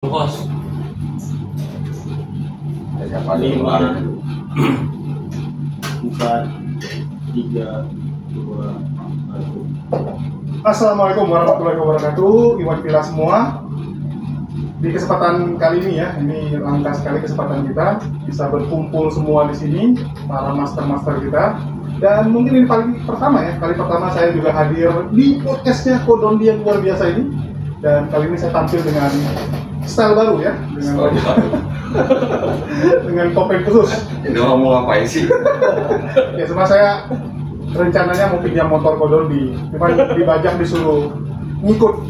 Bos. 5 4 3 2 1. Assalamualaikum warahmatullahi wabarakatuh, Iwan Pila semua. Di kesempatan kali ini ya, ini langka sekali kesempatan kita bisa berkumpul semua di sini, para master-master kita. Dan mungkin ini kali pertama saya juga hadir di podcastnya Kodon yang luar biasa ini. Dan kali ini saya tampil dengan style baru ya, dengan topeng khusus. Ini orang mau ngapain sih? Ya cuma saya rencananya mau pinjam motor Kodondi, cuma dibajak disuruh ngikut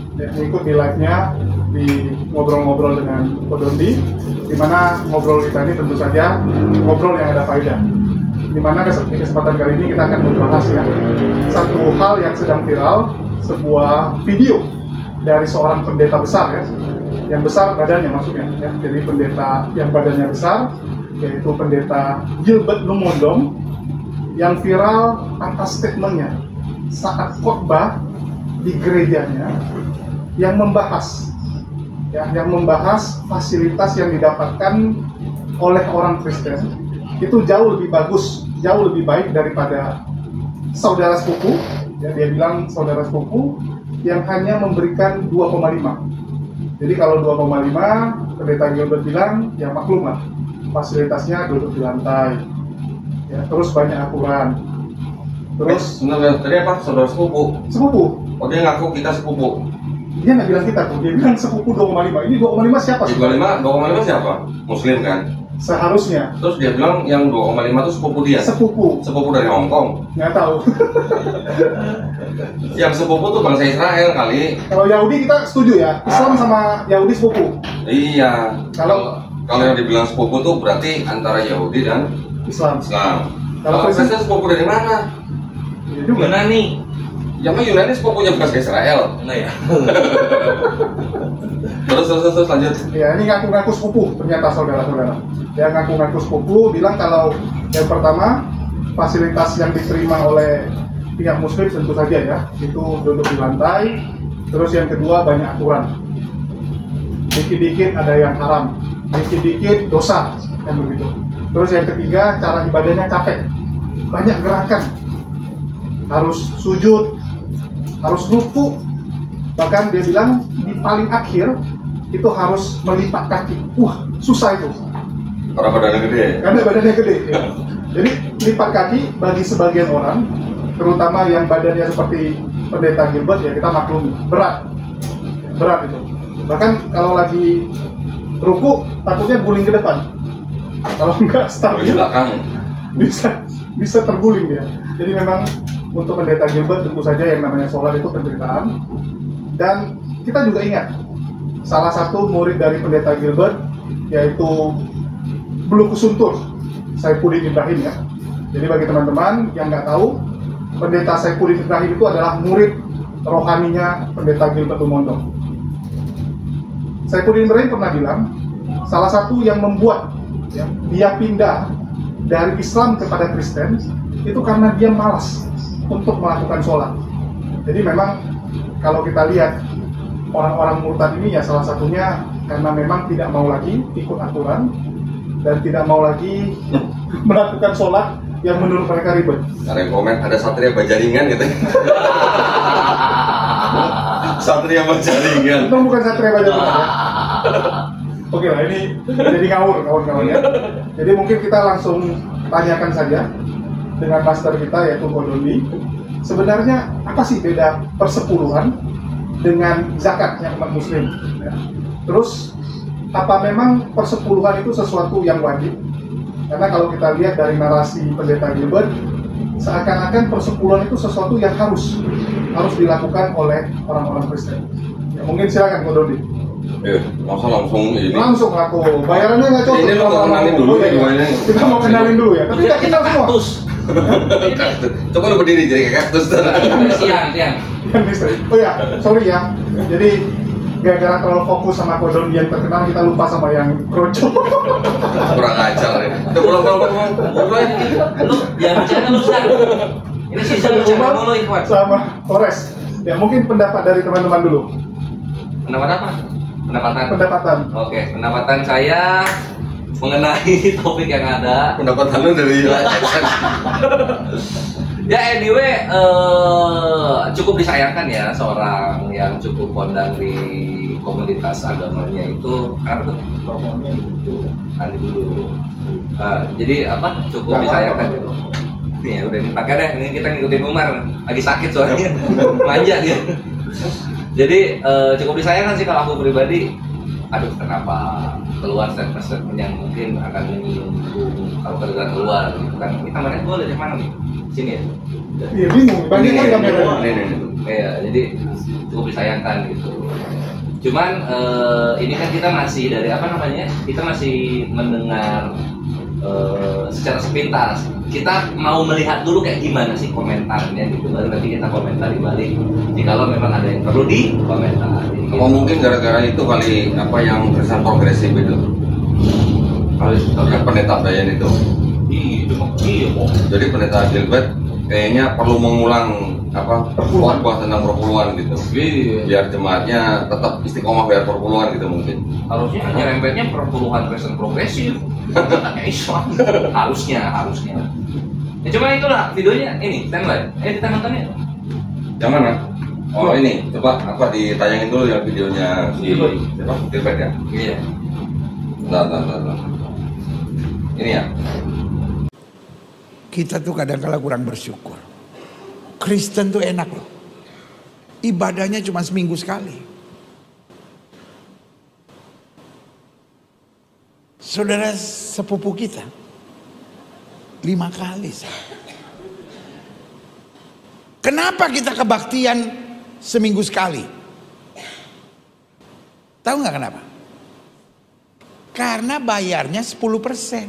di live-nya, di ngobrol-ngobrol dengan Kodondi, dimana ngobrol kita ini tentu saja ngobrol yang ada faedah. Dimana di kesempatan kali ini kita akan membahas ya satu hal yang sedang viral, sebuah video dari seorang pendeta besar ya, yang besar badannya maksudnya ya, jadi pendeta yang badannya besar, yaitu pendeta Gilbert Lumondong, yang viral atas statementnya saat khotbah di gerejanya yang membahas fasilitas yang didapatkan oleh orang Kristen itu jauh lebih bagus, jauh lebih baik daripada saudara sepupu ya, dia bilang saudara sepupu yang hanya memberikan 2,5. Jadi kalau 2,5, pendeta Gilbert bilang ya maklum lah, fasilitasnya duduk di lantai ya, terus banyak aturan. Terus tadi apa? Saudara sepupu? Sepupu. Oh, dia ngaku kita sepupu? Dia nggak bilang kita tuh, dia bilang sepupu 2,5. Ini 2,5 siapa sih? 2,5 siapa? Muslim kan? Seharusnya. Terus dia bilang yang 2,5 itu sepupu dia? Sepupu dari Hongkong? Nggak tahu. Yang sepupu tuh bangsa Israel kali. Kalau Yahudi kita setuju ya, Islam sama Yahudi sepupu. Iya. Kalau yang dibilang sepupu tuh berarti antara Yahudi dan Islam. Kalau Kristen sepupu dari mana? Ya juga. Yunani. Ya mah Yunani sepupunya bekas Israel. Nah ya. Terus lanjut. Ya ini ngaku-ngaku sepupu ternyata saudara-saudara. Dia ngaku-ngaku sepupu, bilang kalau yang pertama fasilitas yang diterima oleh pihak Muslim tentu saja ya, itu duduk di lantai. Terus yang kedua banyak aturan. Dikit-dikit ada yang haram, dikit-dikit dosa, kan begitu. Terus yang ketiga cara ibadahnya capek, banyak gerakan, harus sujud, harus ruku, bahkan dia bilang di paling akhir itu harus melipat kaki. Wah susah itu. Karena badannya gede. Ya. Jadi lipat kaki bagi sebagian orang, terutama yang badannya seperti pendeta Gilbert ya kita maklumi, berat itu. Bahkan kalau lagi ruku takutnya guling ke depan. Kalau enggak stabil belakang bisa terguling dia. Jadi memang untuk pendeta Gilbert tentu saja yang namanya sholat itu penderitaan. Dan kita juga ingat salah satu murid dari pendeta Gilbert yaitu Bulu Kusuntur, Saifuddin Ibrahim ya. Jadi bagi teman-teman yang nggak tahu, pendeta Saifuddin Ibrahim itu adalah murid rohaninya pendeta Gilbert Lumondong. Saifuddin Ibrahim pernah bilang salah satu yang membuat ya, dia pindah dari Islam kepada Kristen itu karena dia malas untuk melakukan sholat. Jadi memang kalau kita lihat orang-orang murtad ini ya salah satunya karena memang tidak mau lagi ikut aturan dan tidak mau lagi melakukan sholat yang menurut mereka ribet. Ada yang komen, ada Satria Bajaringan gitu. Satria Bajaringan. Itu bukan Satria Bajaringan ya. Oke lah, ini jadi ngawur kawan-kawan ya. Jadi mungkin kita langsung tanyakan saja dengan master kita yaitu Kodondi. Sebenarnya apa sih beda persepuluhan dengan zakat yang umat Muslim? Ya. Terus apa memang persepuluhan itu sesuatu yang wajib? Karena kalau kita lihat dari narasi pendeta Gilbert, seakan-akan persepuluhan itu sesuatu yang harus dilakukan oleh orang-orang Kristen. Ya, mungkin silakan Kodondi. Masa langsung ini? Langsung aku. Bayarannya nggak cocok. Ini lo kenalin dulu ya gimana? Kita mau kenalin dulu ya. Tapi kita semua. Coba lo berdiri jadi kayak kaktus. Tiang. Oh ya, sorry ya. Jadi gara-gara terlalu fokus sama Kodondi yang terkenal, kita lupa sama yang kroco. Kurang ajar ya. Pulang. Lu yang bicara lu sekarang. Ini sisa bicara mulu Ikhwan. Sama Flores. Ya mungkin pendapat dari teman-teman dulu. Pendapat apa? Pendapatan. Oke, pendapatan saya mengenai topik yang ada. Pendapatan lu dari Ya anyway, cukup disayangkan ya seorang yang cukup kondang di komunitas agamanya itu karena nanti dulu. Jadi apa? Cukup disayangkan gitu. Nih ya udah dipakai deh. Ini kita ngikutin Umar, lagi sakit soalnya, manja dia. Jadi cukup disayangkan sih kalau aku pribadi. Aduh, kenapa keluar statement yang mungkin akan menyinggung kalau keluar gitu kan? Kita kemarin boleh dari mana nih? Sini ya? Iya bingung, banding kan kamera. Iya, jadi cukup disayangkan gitu. Cuman ini kan kita masih dari apa namanya? Kita masih mendengar secara sepintas. Kita mau melihat dulu kayak gimana sih komentarnya gitu, baru nanti kita komentari balik. Jikalau memang ada yang perlu dikomentari. Apa mungkin gara-gara itu kali apa yang Kristen progresif itu? Yang pendeta Brian itu. Iya. Jadi pendeta Gilbert kayaknya perlu mengulang apa khotbah tentang perpuluhan gitu. Iya. Biar jemaatnya tetap istiqomah biar perpuluhan gitu mungkin. Harusnya nyerempetnya perpuluhan Kristen progresif. Kayak Islam. harusnya. Ya cuma itulah videonya ini standby. Kita nonton ya. Yang mana? Oh ini, coba apa ditayangin dulu yang videonya si siapa? Gilbert ya? Iya. Bentar. Ini ya. Kita tuh kadang-kala kurang bersyukur. Kristen tuh enak loh. Ibadahnya cuma seminggu sekali. Saudara sepupu kita 5 kali. Kenapa kita kebaktian seminggu sekali? Tahu nggak kenapa? Karena bayarnya 10%.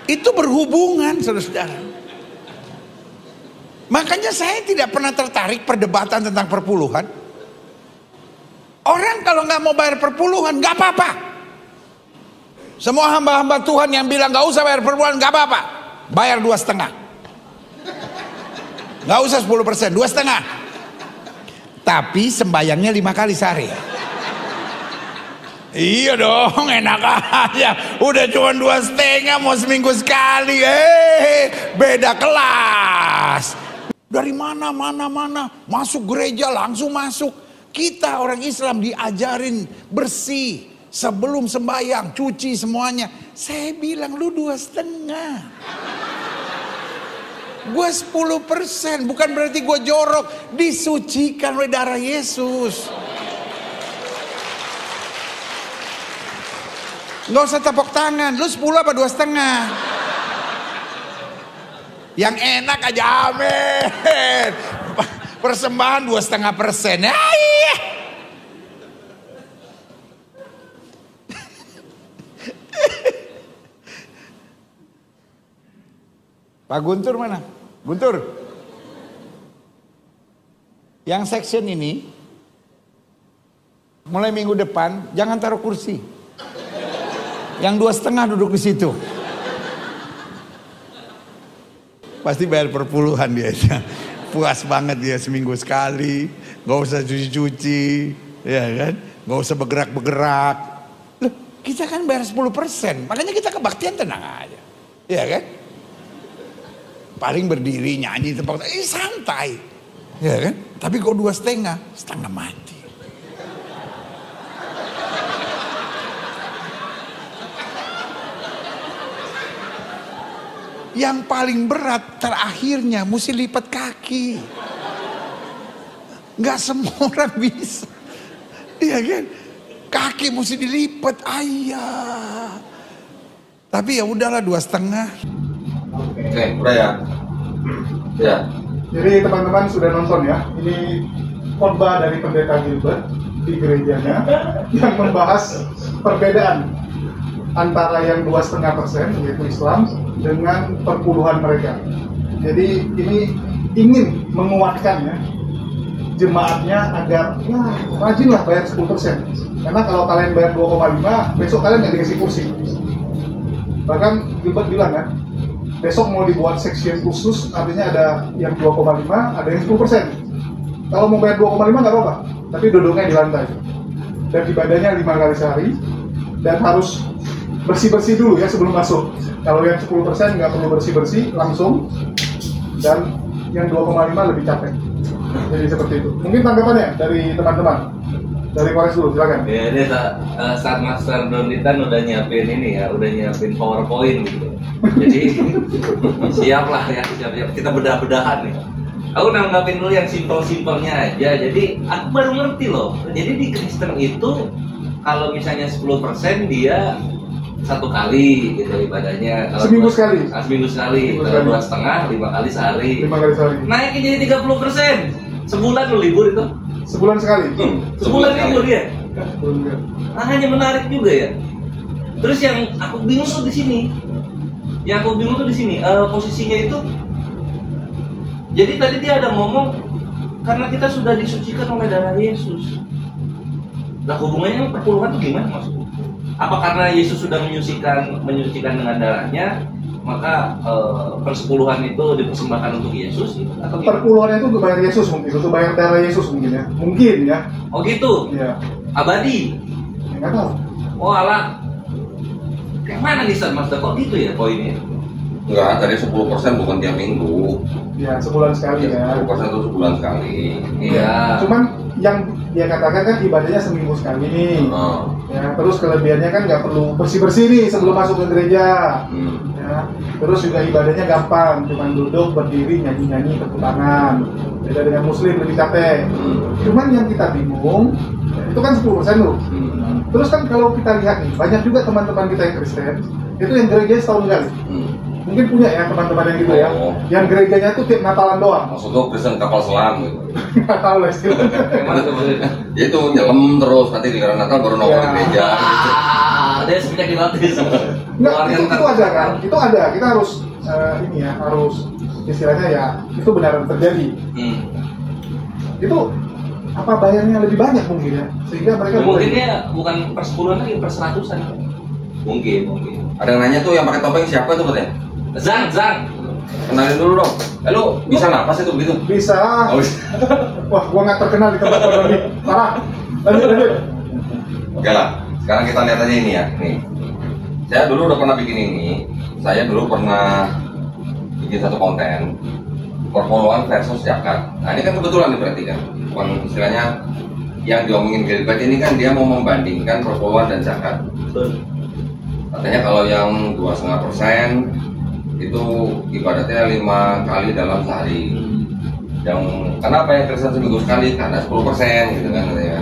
Itu berhubungan, saudara-saudara. Makanya saya tidak pernah tertarik perdebatan tentang perpuluhan. Orang kalau nggak mau bayar perpuluhan, nggak apa-apa. Semua hamba-hamba Tuhan yang bilang nggak usah bayar perpuluhan, nggak apa-apa. Bayar 2,5. Nggak usah 10%, 2,5. Tapi sembayangnya 5 kali sehari. Iya dong, enak aja. Udah cuma 2,5 mau seminggu sekali. Beda kelas. Dari mana masuk gereja langsung masuk. Kita orang Islam diajarin bersih sebelum sembahyang, cuci semuanya. Saya bilang lu 2,5. Gue 10%, bukan berarti gue jorok. Disucikan oleh darah Yesus. Nggak usah tepuk tangan, lu 10 apa 2,5? Yang enak aja, amin. Persembahan 2,5%. Iya. Pak Guntur mana? Guntur. Yang section ini mulai minggu depan jangan taruh kursi. Yang 2,5 duduk di situ. Pasti bayar perpuluhan dia. Puas banget dia seminggu sekali. Gak usah cuci-cuci. Ya kan? Gak usah bergerak-bergerak. Loh, kita kan bayar 10%. Makanya kita kebaktian tenang aja. Ya kan? Paling berdiri, nyanyi, tempat. Santai. Ya kan? Tapi kok 2,5, setengah mati. Yang paling berat terakhirnya mesti lipat kaki. Nggak semua orang bisa. Iya kan? Kaki mesti dilipat, ayah. Tapi ya udahlah 2,5. Oke, udah ya. Ya. Jadi teman-teman sudah nonton ya. Ini khotbah dari pendeta Gilbert di gerejanya yang membahas perbedaan antara yang 2,5% yaitu Islam dengan perpuluhan mereka. Jadi ini ingin menguatkan ya jemaatnya agar ya rajinlah bayar 10%. Karena kalau kalian bayar 2,5 besok kalian nggak dikasih kursi. Bahkan Gilbert bilang kan, besok mau dibuat section khusus, artinya ada yang 2,5, ada yang 10%. Kalau mau bayar 2,5 nggak apa-apa. tapi duduknya di lantai. Dan ibadahnya 5 kali sehari dan harus bersih-bersih dulu ya sebelum masuk. Kalau yang 10% nggak perlu bersih-bersih langsung, dan yang 2,5 lebih capek. Jadi seperti itu. Mungkin tanggapannya dari teman-teman. Dari Kores dulu, silakan. Ya, ini saat Master Donitan udah nyiapin ini ya, udah nyiapin PowerPoint gitu. Jadi siap lah ya, siap. Kita bedah-bedahan nih. Aku nanggapin dulu yang simpel-simpelnya aja. Jadi aku baru ngerti loh. Jadi di Kristen itu kalau misalnya 10% dia 1 kali gitu ibadahnya. Kalau Seminggu sekali. Seminggu sekali. Kalau 2,5, 5 kali sehari. 5 kali sehari. Naikin jadi 30%. Sebulan lo libur itu. Sebulan sekali. Sebulan libur ya. Sebulan. Nah, hanya menarik juga ya. Terus yang aku bingung tuh di sini. Posisinya itu. Jadi tadi dia ada ngomong karena kita sudah disucikan oleh darah Yesus. Nah, hubungannya perpuluhan tuh gimana maksudnya? Apa karena Yesus sudah menyucikan dengan darahnya, maka persepuluhan itu dipersembahkan untuk Yesus gitu? Atau gimana? Perpuluhannya itu untuk bayar Yesus mungkin, untuk bayar darah Yesus mungkin ya. Mungkin ya. Oh gitu. Iya. Abadi. Enggak tahu. Oh alah. Yang mana nih Master? Kok gitu ya poinnya? Enggak, tadi 10% bukan tiap minggu. Ya, sebulan sekali ya. 10% itu sebulan sekali. Iya. Cuman yang dia katakan kan ibadahnya seminggu sekali nih. Oh. Ya, terus kelebihannya kan nggak perlu bersih-bersih nih sebelum masuk ke gereja. Ya, terus juga ibadahnya gampang, cuma duduk, berdiri, nyanyi-nyanyi, tepuk tangan. Beda dengan muslim lebih capek. Cuman yang kita bingung, itu kan 10% loh. Terus kan kalau kita lihat nih, banyak juga teman-teman kita yang Kristen, itu yang gereja setahun sekali. Mungkin punya ya teman-teman yang gitu ya. Oh. Yang gerejanya tuh tiap Natalan doang. Maksud tuh Kristen kapal selam gitu. Nggak tahu lah istilah. Gimana tuh maksudnya? Ya itu nyelam terus, nanti di Natal baru nongol Ya. di gereja gitu. Dia semenjak dilatih. Enggak, itu ada kan? Itu ada. Kita harus ini ya, harus istilahnya ya, itu benar terjadi. Itu apa bayarnya lebih banyak mungkin ya, sehingga mereka Mungkin dia bukan per 10-an lagi, per 100-an. Mungkin. Ada yang nanya tuh yang pakai topeng siapa itu katanya? Zang. Kenalin dulu dong. Lu bisa napas itu begitu? bisa. Oh, bisa. Wah, gua nggak terkenal di tempat Kodoni. Parah. Lanjut. Oke lah. Sekarang kita lihat aja ini ya. Nih. Saya dulu udah pernah bikin ini. Saya dulu pernah bikin satu konten perpuluhan versus zakat. Nah ini kan kebetulan nih berarti kan. Bukan istilahnya yang diomongin Gilbert ini kan dia mau membandingkan perpuluhan dan zakat. Betul. Katanya kalau yang 2,5% itu ibadatnya 5 kali dalam sehari. Yang kenapa yang Kristen seminggu sekali? Karena 10% gitu kan katanya.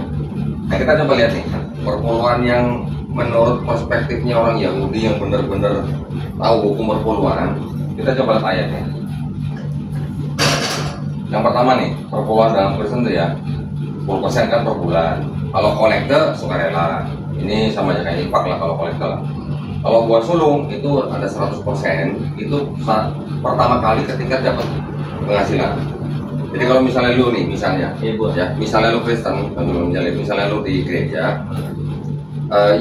Nah kita coba lihat nih perpuluhan yang menurut perspektifnya orang Yahudi yang benar-benar tahu hukum perpuluhan. Kita coba lihat ayatnya. Yang pertama nih perpuluhan dalam Kristen itu ya 10% kan per bulan. Kalau kolekte sukarela. Ini sama aja kayak infak lah kalau kolekte lah. Kalau buat sulung itu ada 100%, itu pertama kali ketika dapat penghasilan. Jadi kalau misalnya lu nih, misalnya misalnya lu Kristen, misalnya lu di gereja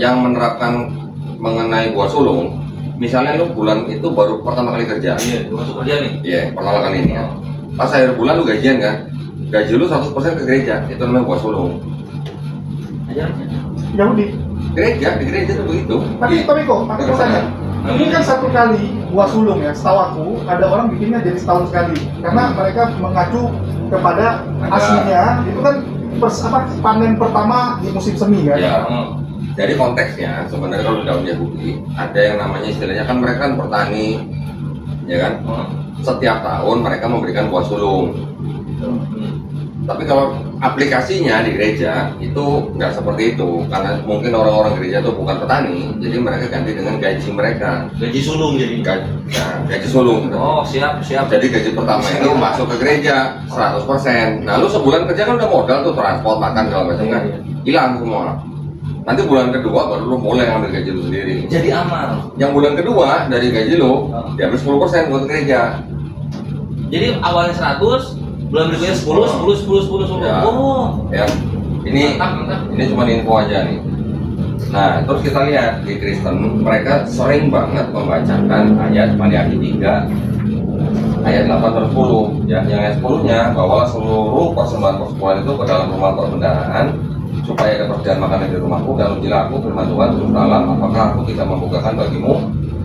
yang menerapkan mengenai buat sulung, misalnya lu bulan itu baru pertama kali kerja. Iya, masuk kerja nih. Iya, pertama kali ini ya. Pas akhir bulan lu gajian kan, gaji lu 100% ke gereja, itu namanya buat sulung. Ajarnya. Yahudi. Di gereja tuh begitu. Tapi kok tanya. Ini kan 1 kali buah sulung ya, setahu aku ada orang bikinnya jadi setahun sekali karena mereka mengacu kepada aslinya itu kan panen pertama di musim semi kan. Ya. Jadi konteksnya sebenarnya kalau dalam Yahudi ada yang namanya istilahnya kan mereka kan petani, ya kan? Setiap tahun mereka memberikan buah sulung. Tapi kalau aplikasinya di gereja itu nggak seperti itu karena mungkin orang-orang gereja itu bukan petani, jadi mereka ganti dengan gaji mereka. Gaji sulung jadi. Gaji sulung. Gitu. Oh siap. Jadi gaji pertama itu masuk ke gereja 100%. Nah lu sebulan kerja kan udah modal tuh transport, makan segala macam kan, hilang semua. Nanti bulan kedua baru lu mulai ngambil gaji lu sendiri. Jadi amal. Yang bulan kedua dari gaji lu diambil 10% buat gereja. Jadi awalnya 100. Bulan berikutnya 10. Ya. Oh. Ya. Ini Mantap. ini cuma info aja nih. Nah, terus kita lihat di Kristen mereka sering banget membacakan ayat Maliaki 3 ayat 8 dan 10 ya, yang ayat 10-nya bawalah seluruh persembahan persepuluhan itu ke dalam rumah perbendaharaan supaya ada persediaan makanan di rumahku, dan ujilah aku firman Tuhan turun alam, apakah aku tidak membukakan bagimu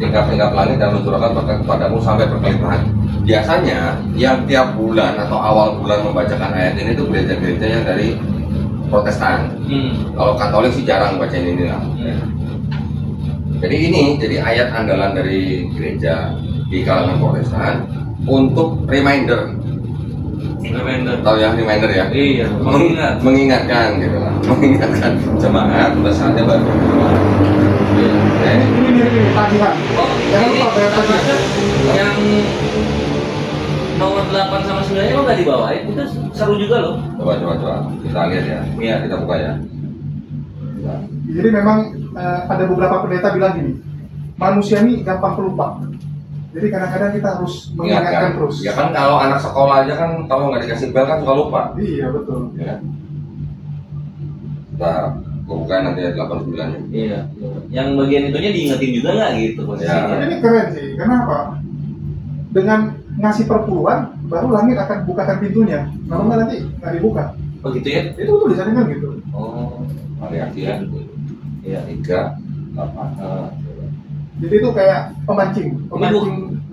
tingkap-tingkap langit dan mencurahkan berkat kepadamu sampai berkelimpahan. Biasanya yang tiap bulan atau awal bulan membacakan ayat ini tuh gereja-gereja yang dari Protestan. Kalau Katolik sih jarang baca ini lah. Jadi ini jadi ayat andalan dari gereja di kalangan Protestan untuk reminder. Tahu ya reminder ya? Iya, mengingatkan gitu lah. Mengingatkan jemaat udah saatnya baru. Ini tagihan. Jangan lupa bayar tagihan. Yang nomor 8 sama 9-nya kok nggak dibawain? Itu seru juga loh. Coba kita lihat ya. Iya, kita buka ya. Jadi memang ada beberapa pendeta bilang gini, manusia ini gampang pelupa. Jadi kadang-kadang kita harus mengingatkan terus. Ya kan kalau anak sekolah aja kan kalau nggak dikasih bel kan suka lupa. Iya betul. Ya. Kita buka nanti ayat 89-nya. Iya. Yang bagian itunya diingetin juga nggak gitu posisinya? Tapi ini keren sih. Kenapa? Dengan ngasih perpuluhan, baru langit akan bukakan pintunya. Kalau nggak nanti nggak dibuka. Oh gitu ya? Itu tulisannya kan gitu. Oh, Variasi ya. iya. 3, 8. Jadi itu kayak pemancing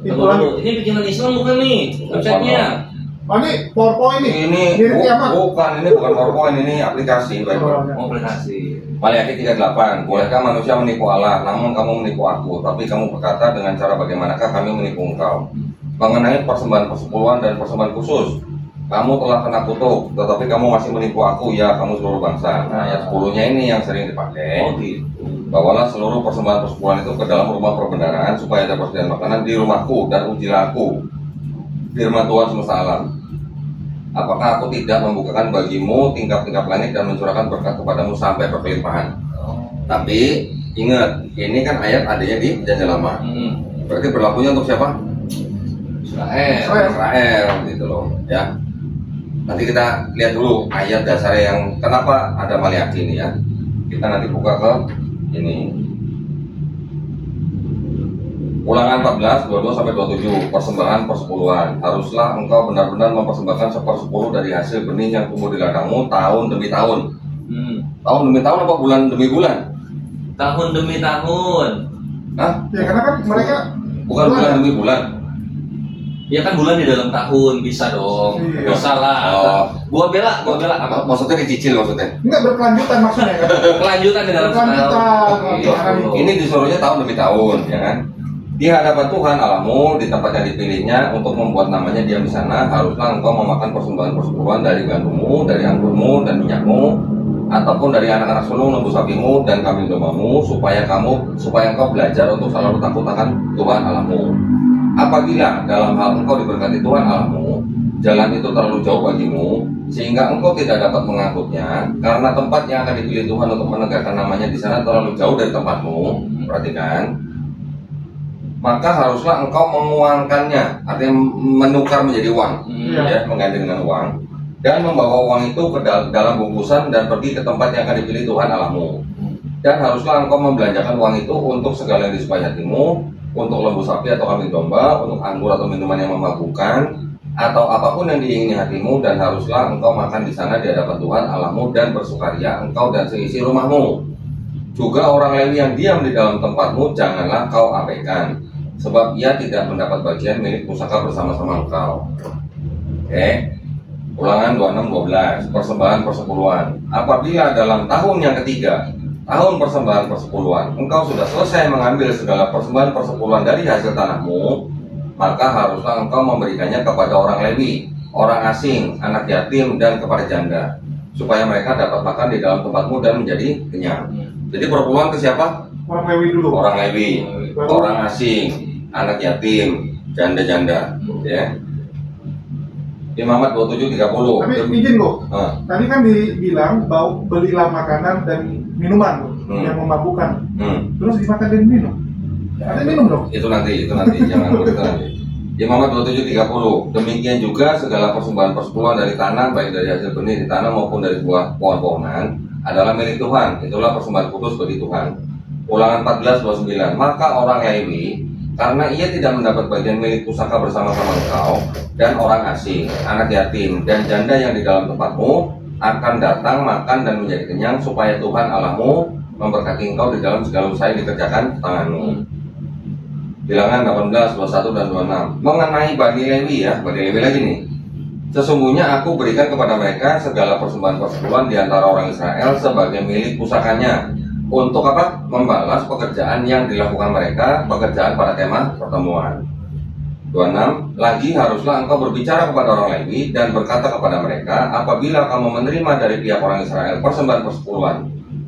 pintu langit. Ini bikinan Islam bukan nih websitenya? Oh ini PowerPoint ini. Ini Mirip kiamat. bukan PowerPoint, ini aplikasi Bible. Oh, aplikasi. Maliaki 38. Bolehkah manusia menipu Allah? Namun kamu menipu aku. Tapi kamu berkata dengan cara bagaimanakah kami menipu engkau? Mengenai persembahan persepuluhan dan persembahan khusus, kamu telah kena kutuk, tetapi kamu masih menipu aku, ya kamu seluruh bangsa. Nah, ayat 10-nya ini yang sering dipakai. Oh gitu. Bawalah seluruh persembahan persepuluhan itu ke dalam rumah perbendaharaan supaya ada persediaan makanan di rumahku, dan ujilah aku, firman Tuhan semesta alam. Apakah aku tidak membukakan bagimu tingkap-tingkap langit dan mencurahkan berkat kepadamu sampai berkelimpahan? Tapi ingat, ini kan ayat adanya di Perjanjian Lama. Berarti berlakunya untuk siapa? Israel gitu loh ya. Nanti kita lihat dulu ayat dasarnya yang kenapa ada Maliaki ini ya. Kita nanti buka ke ini Ulangan 14, 22 sampai 27, persembahan persepuluhan. Haruslah engkau benar-benar mempersembahkan 1/10 dari hasil benih yang tumbuh di ladangmu tahun demi tahun. Tahun demi tahun apa bulan demi bulan? Tahun demi tahun. Hah? Ya karena kan mereka Bukan bulan demi bulan. Ya kan bulan di dalam tahun, bisa dong. Iya. Bisa lah. Oh. Gua bela apa? Maksudnya dicicil maksudnya? enggak berkelanjutan maksudnya kan. Kelanjutan di dalam Berkelanjutan. setahun. Iya. Ini disuruhnya tahun demi tahun, ya kan? Di hadapan Tuhan Allahmu, di tempat yang dipilihnya untuk membuat namanya diam di sana, haruslah engkau memakan persembahan persepuluhan dari gandummu, dari anggurmu dan minyakmu, ataupun dari anak-anak sulung lembu sapimu dan kambing dombamu, supaya engkau belajar untuk selalu takut akan Tuhan Allahmu. Apabila dalam hal engkau diberkati Tuhan Allahmu, jalan itu terlalu jauh bagimu, sehingga engkau tidak dapat mengangkutnya, karena tempat yang akan dipilih Tuhan untuk menegakkan namanya di sana terlalu jauh dari tempatmu. Perhatikan, maka haruslah engkau menguangkannya, artinya menukar menjadi uang, ya, mengganti dengan uang, dan membawa uang itu ke dalam bungkusan dan pergi ke tempat yang akan dipilih Tuhan Allahmu. Dan haruslah engkau membelanjakan uang itu untuk segala yang disukai hatimu, untuk lembu sapi atau kambing domba, untuk anggur atau minuman yang memabukkan, atau apapun yang diingini hatimu, dan haruslah engkau makan di sana di hadapan Tuhan Allahmu dan bersukaria engkau dan seisi rumahmu. Juga orang Lewi yang diam di dalam tempatmu janganlah kau abaikan, sebab ia tidak mendapat bagian milik pusaka bersama-sama engkau. Oke. Ulangan 26:12, persembahan persepuluhan. Apabila dalam tahun yang ketiga, tahun persembahan persepuluhan, engkau sudah selesai mengambil segala persembahan persepuluhan dari hasil tanahmu, maka haruslah engkau memberikannya kepada orang Lewi, orang asing, anak yatim, dan kepada janda, supaya mereka dapat makan di dalam tempatmu dan menjadi kenyang. Jadi persepuluhan ke siapa? Orang Lewi dulu. Orang Lewi, orang asing, anak yatim, janda-janda, ya. Imamat 27:30. Tapi izin kok. Tadi kan dibilang bahwa belilah makanan dan minuman yang memabukkan. Terus dimakan dan minum. Ada minum dong. Itu nanti jangan lupa itu nanti. Imamat 27:30. Demikian juga segala persembahan persepuluhan dari tanah, baik dari hasil benih di tanah maupun dari buah pohon-pohonan, adalah milik Tuhan. Itulah persembahan kudus bagi Tuhan. Ulangan 14:29. Maka orang Lewi karena ia tidak mendapat bagian milik pusaka bersama-sama engkau dan orang asing, anak yatim, dan janda yang di dalam tempatmu akan datang makan dan menjadi kenyang, supaya Tuhan Allahmu memberkati engkau di dalam segala usaha yang dikerjakan tanganmu. Bilangan 18, 21 dan 26. Mengenai Bani Lewi ya, Bani Lewi lagi nih. Sesungguhnya aku berikan kepada mereka segala persembahan persepuluhan di antara orang Israel sebagai milik pusakanya. Untuk apa? Membalas pekerjaan yang dilakukan mereka, pekerjaan pada kemah pertemuan. 26. Lagi haruslah engkau berbicara kepada orang Lewi dan berkata kepada mereka, apabila kamu menerima dari pihak orang Israel persembahan persepuluhan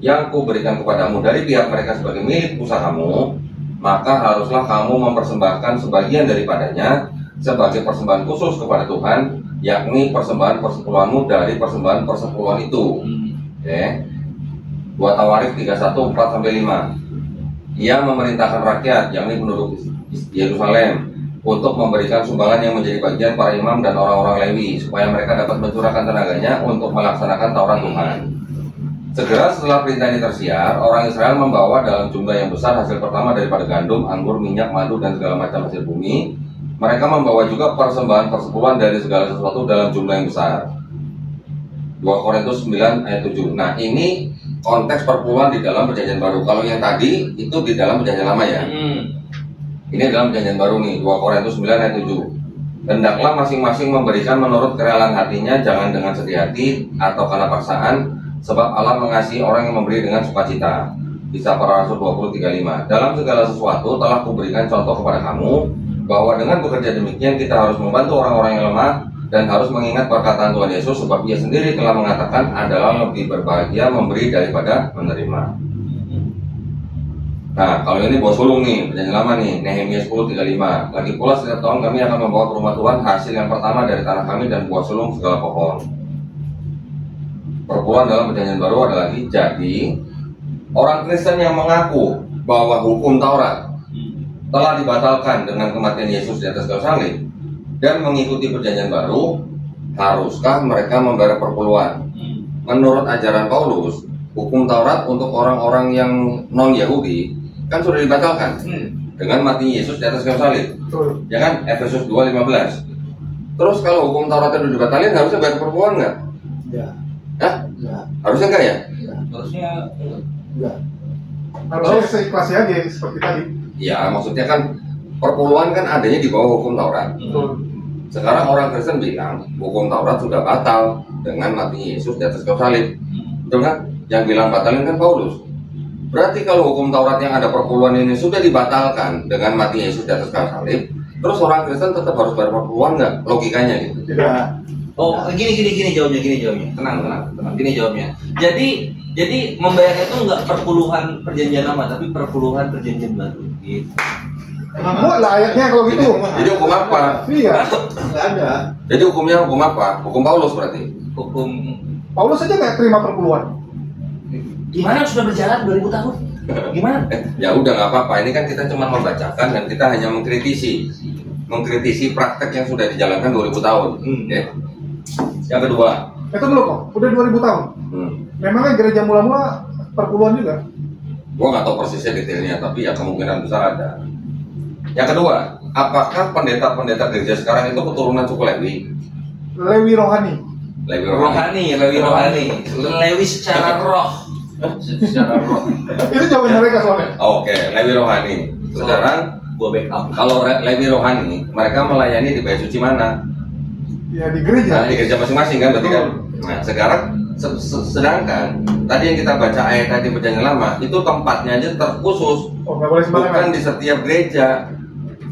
yang kuberikan kepadamu dari pihak mereka sebagai milik pusakamu, maka haruslah kamu mempersembahkan sebagian daripadanya sebagai persembahan khusus kepada Tuhan, yakni persembahan persepuluhanmu dari persembahan persepuluhan itu. Oke. 2 Tawarikh 31, 4-5. Ia memerintahkan rakyat, yakni penduduk Yerusalem, untuk memberikan sumbangan yang menjadi bagian para imam dan orang-orang Lewi, supaya mereka dapat mencurahkan tenaganya untuk melaksanakan Taurat Tuhan. Segera setelah perintah ini tersiar, orang Israel membawa dalam jumlah yang besar hasil pertama daripada gandum, anggur, minyak, madu, dan segala macam hasil bumi. Mereka membawa juga persembahan persepuluhan dari segala sesuatu dalam jumlah yang besar. 2 Korintus 9 ayat 7. Nah, ini konteks perpuluhan di dalam perjanjian baru. Kalau yang tadi itu di dalam perjanjian lama ya. Ini dalam perjanjian baru nih, 2 Korintus 9 ayat 7. Hendaklah masing-masing memberikan menurut kerelaan hatinya, jangan dengan sedih hati atau karena paksaan, sebab Allah mengasihi orang yang memberi dengan sukacita. Kisah Para Rasul 20:35. Dalam segala sesuatu telah kuberikan contoh kepada kamu, bahwa dengan bekerja demikian kita harus membantu orang-orang yang lemah dan harus mengingat perkataan Tuhan Yesus, sebab Ia sendiri telah mengatakan adalah lebih berbahagia memberi daripada menerima. Nah, kalau ini bawa sulung nih, perjanjian lama nih, Nehemia 10:35. Lagi pula setiap tahun kami akan membawa ke rumah Tuhan hasil yang pertama dari tanah kami dan buah sulung segala pohon. Perpuluhan dalam perjanjian baru ada lagi. Jadi orang Kristen yang mengaku bahwa hukum Taurat telah dibatalkan dengan kematian Yesus di atas kayu salib dan mengikuti perjanjian baru, haruskah mereka membayar perpuluhan? Menurut ajaran Paulus, hukum Taurat untuk orang-orang yang non-Yahudi kan sudah dibatalkan dengan mati Yesus di atas kayu salib. Ya kan? Efesus 2:15. Terus kalau hukum Tauratnya sudah dibatalin, harusnya bayar perpuluhan nggak? Ya. Hah? Ya. Harusnya enggak ya? Harusnya Ya. Harusnya seikhlasnya aja seperti tadi. Ya, maksudnya kan perpuluhan kan adanya di bawah hukum Taurat. Sekarang orang Kristen bilang hukum Taurat sudah batal dengan mati Yesus di atas kayu salib. Betul kan? Yang bilang batalin kan Paulus. Berarti kalau hukum Taurat yang ada perpuluhan ini sudah dibatalkan dengan mati Yesus di atas kayu salib, terus orang Kristen tetap harus bayar perpuluhan nggak? Logikanya gitu. Tidak. Oh, gini jawabnya. Tenang. Gini jawabnya. Jadi membayarnya itu nggak perpuluhan perjanjian lama, tapi perpuluhan perjanjian baru. Gitu. Buat lah ayatnya kalau gitu. Jadi hukum apa? Iya. Nggak ada. Jadi hukumnya hukum apa? Hukum Paulus berarti. Hukum Paulus saja nggak terima perpuluhan. gimana sudah berjalan 2000 tahun? Gimana? Ya udah nggak apa-apa. Ini kan kita cuma membacakan dan kita hanya mengkritisi praktek yang sudah dijalankan 2000 tahun. Ya. Yang kedua. Itu belum kok. Udah 2000 tahun. Memangnya gereja mula-mula perpuluhan juga? Gua nggak tahu persisnya detailnya, tapi ya kemungkinan besar ada. Yang kedua, apakah pendeta-pendeta gereja sekarang itu keturunan suku Lewi? Lewi rohani. Lewi secara roh. Secara roh. Itu jawaban mereka soalnya. Oke, Lewi rohani. Sekarang Gua backup. kalau Lewi rohani, mereka melayani di bait suci mana? Ya di gereja. Nah, di gereja masing-masing kan berarti kan. Nah, sekarang sedangkan tadi yang kita baca ayat di perjanjian lama itu tempatnya aja terkhusus, Oh, nggak boleh sembarangan. bukan di setiap gereja.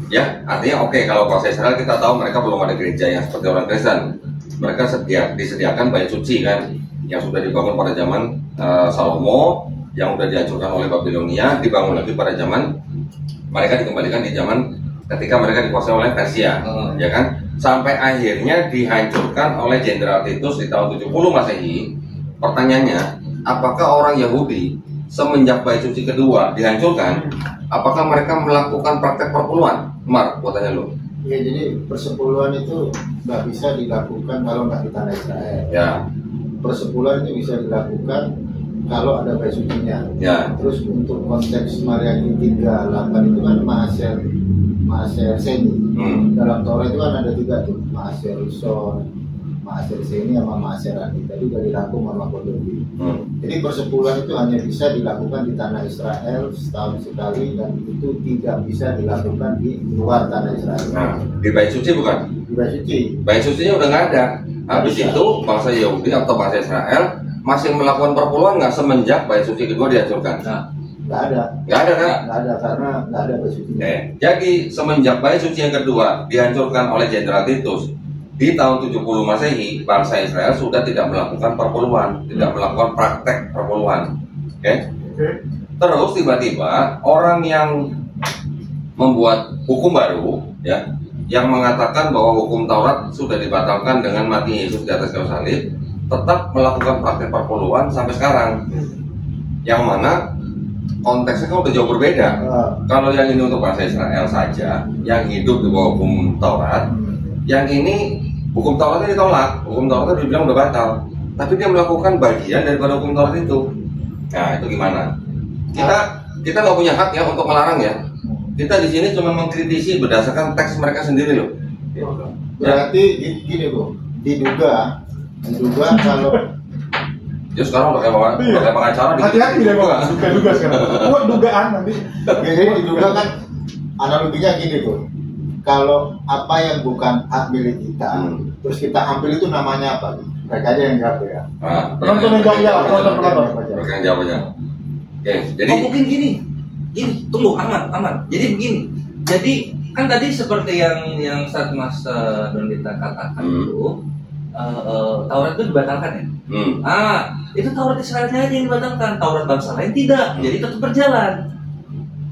Ya, artinya oke, kalau bahasa Israel kita tahu mereka belum ada gereja yang seperti orang Kristen. Mereka disediakan bait suci kan, yang sudah dibangun pada zaman Salomo, yang sudah dihancurkan oleh Babilonia, dibangun lagi pada zaman mereka dikembalikan di zaman ketika mereka dikuasai oleh Persia, ya kan? Sampai akhirnya dihancurkan oleh Jenderal Titus di tahun 70 Masehi. Pertanyaannya, apakah orang Yahudi semenjak bait suci kedua dihancurkan, apakah mereka melakukan praktek perpuluhan? Mark, gua tanya lu. Ya, jadi persepuluhan itu nggak bisa dilakukan kalau nggak di tanah Israel. Ya. Persepuluhan itu bisa dilakukan kalau ada bayi sucinya. Ya. Terus untuk konteks Mariani 38 itu kan Maaser Seni. Dalam Taurat itu kan ada 3 tuh, Maaser Rishon, Maaser Seni sama Maaser Ani. Tadi udah dirangkum sama Kodobi. Jadi persepuluhan itu hanya bisa dilakukan di tanah Israel setahun sekali, dan itu tidak bisa dilakukan di luar tanah Israel. Nah, di bait suci bukan? Di bait suci. Bait sucinya udah nggak ada. Habis itu bangsa Yahudi atau bangsa Israel masih melakukan perpuluhan nggak semenjak bait suci kedua dihancurkan? Nah, Nggak ada. Nggak ada kan? Nggak ada, karena nggak ada bait suci. Jadi semenjak bait suci yang kedua dihancurkan oleh Jenderal Titus di tahun 70 Masehi, bangsa Israel sudah tidak melakukan perpuluhan, tidak melakukan praktek perpuluhan. Oke? Terus tiba-tiba orang yang membuat hukum baru, ya, yang mengatakan bahwa hukum Taurat sudah dibatalkan dengan mati Yesus di atas kayu salib, tetap melakukan praktek perpuluhan sampai sekarang. Yang mana konteksnya kan udah jauh berbeda. Kalau yang ini untuk bangsa Israel saja, yang hidup di bawah hukum Taurat, yang ini hukum Tauratnya ditolak, hukum Tauratnya dibilang udah batal, tapi dia melakukan bagian daripada hukum Taurat itu. Nah, itu gimana? Kita nggak punya hak ya untuk melarang ya. Kita di sini cuma mengkritisi berdasarkan teks mereka sendiri loh. Berarti gini Bu, diduga kalau Ya sekarang pakai pengacara. Hati-hati deh Bang, duga sekarang. Buat dugaan nanti. jadi diduga kan analoginya gini Bu. Kalau apa yang bukan hak milik kita, terus kita ambil itu namanya apa? Mereka aja yang jawab ya. Penonton yang jawab, penonton. Mereka yang jawab aja. Oke, jadi mungkin gini, tunggu aman. Jadi begini, jadi kan tadi seperti yang saat Mas Donita katakan itu, Taurat itu dibatalkan ya. Itu Taurat Israelnya aja yang dibatalkan, Taurat bangsa lain tidak, jadi tetap berjalan.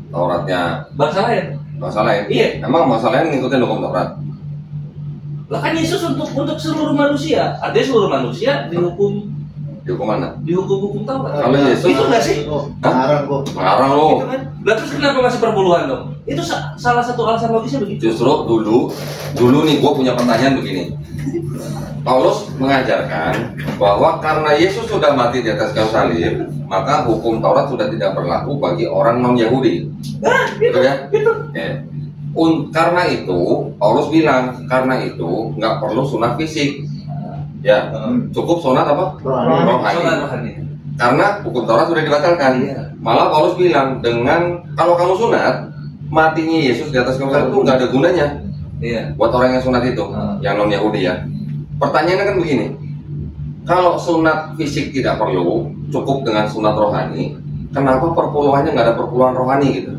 Tauratnya Bangsa lain. Iya. Emang bangsa lain ngikutin hukum Taurat? Lah kan Yesus untuk seluruh manusia, artinya seluruh manusia dihukum mana? Dihukum hukum Taurat. Kalau Yesus itu nggak sih? Ngarang kok. Ngarang lo. Gitu kan? Lah terus kenapa masih perpuluhan dong? Itu salah satu alasan logisnya begitu. Justru dulu nih gue punya pertanyaan begini. Paulus mengajarkan bahwa karena Yesus sudah mati di atas kayu salib, maka hukum Taurat sudah tidak berlaku bagi orang non-Yahudi. Gitu ya? Gitu. Karena itu, Paulus bilang, karena itu nggak perlu sunat fisik. Ya, cukup sunat apa? Rohani. Karena hukum Taurat sudah dibatalkan. Malah Paulus bilang, kalau kamu sunat, matinya Yesus di atas kayu salib itu nggak ada gunanya. Buat orang yang sunat itu, yang non-Yahudi ya. Pertanyaannya kan begini, kalau sunat fisik tidak perlu, cukup dengan sunat rohani, kenapa perpuluhannya nggak ada perpuluhan rohani gitu?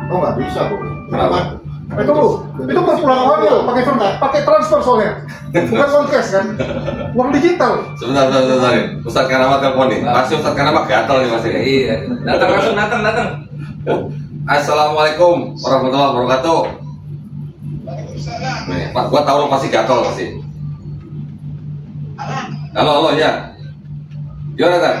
Oh nggak bisa Bu. Kenapa? Itu perpuluhan rohani loh, pakai transfer soalnya, bukan uang cash kan, uang digital. Sebentar. Ustadz Kanamat telepon nih, pasti Ustadz Kanamat gatal nih pasti. Iya, datang. Assalamualaikum warahmatullahi wabarakatuh. Nih, Pak, gua tahu lo pasti gatal pasti. Halo ya. Gimana kan?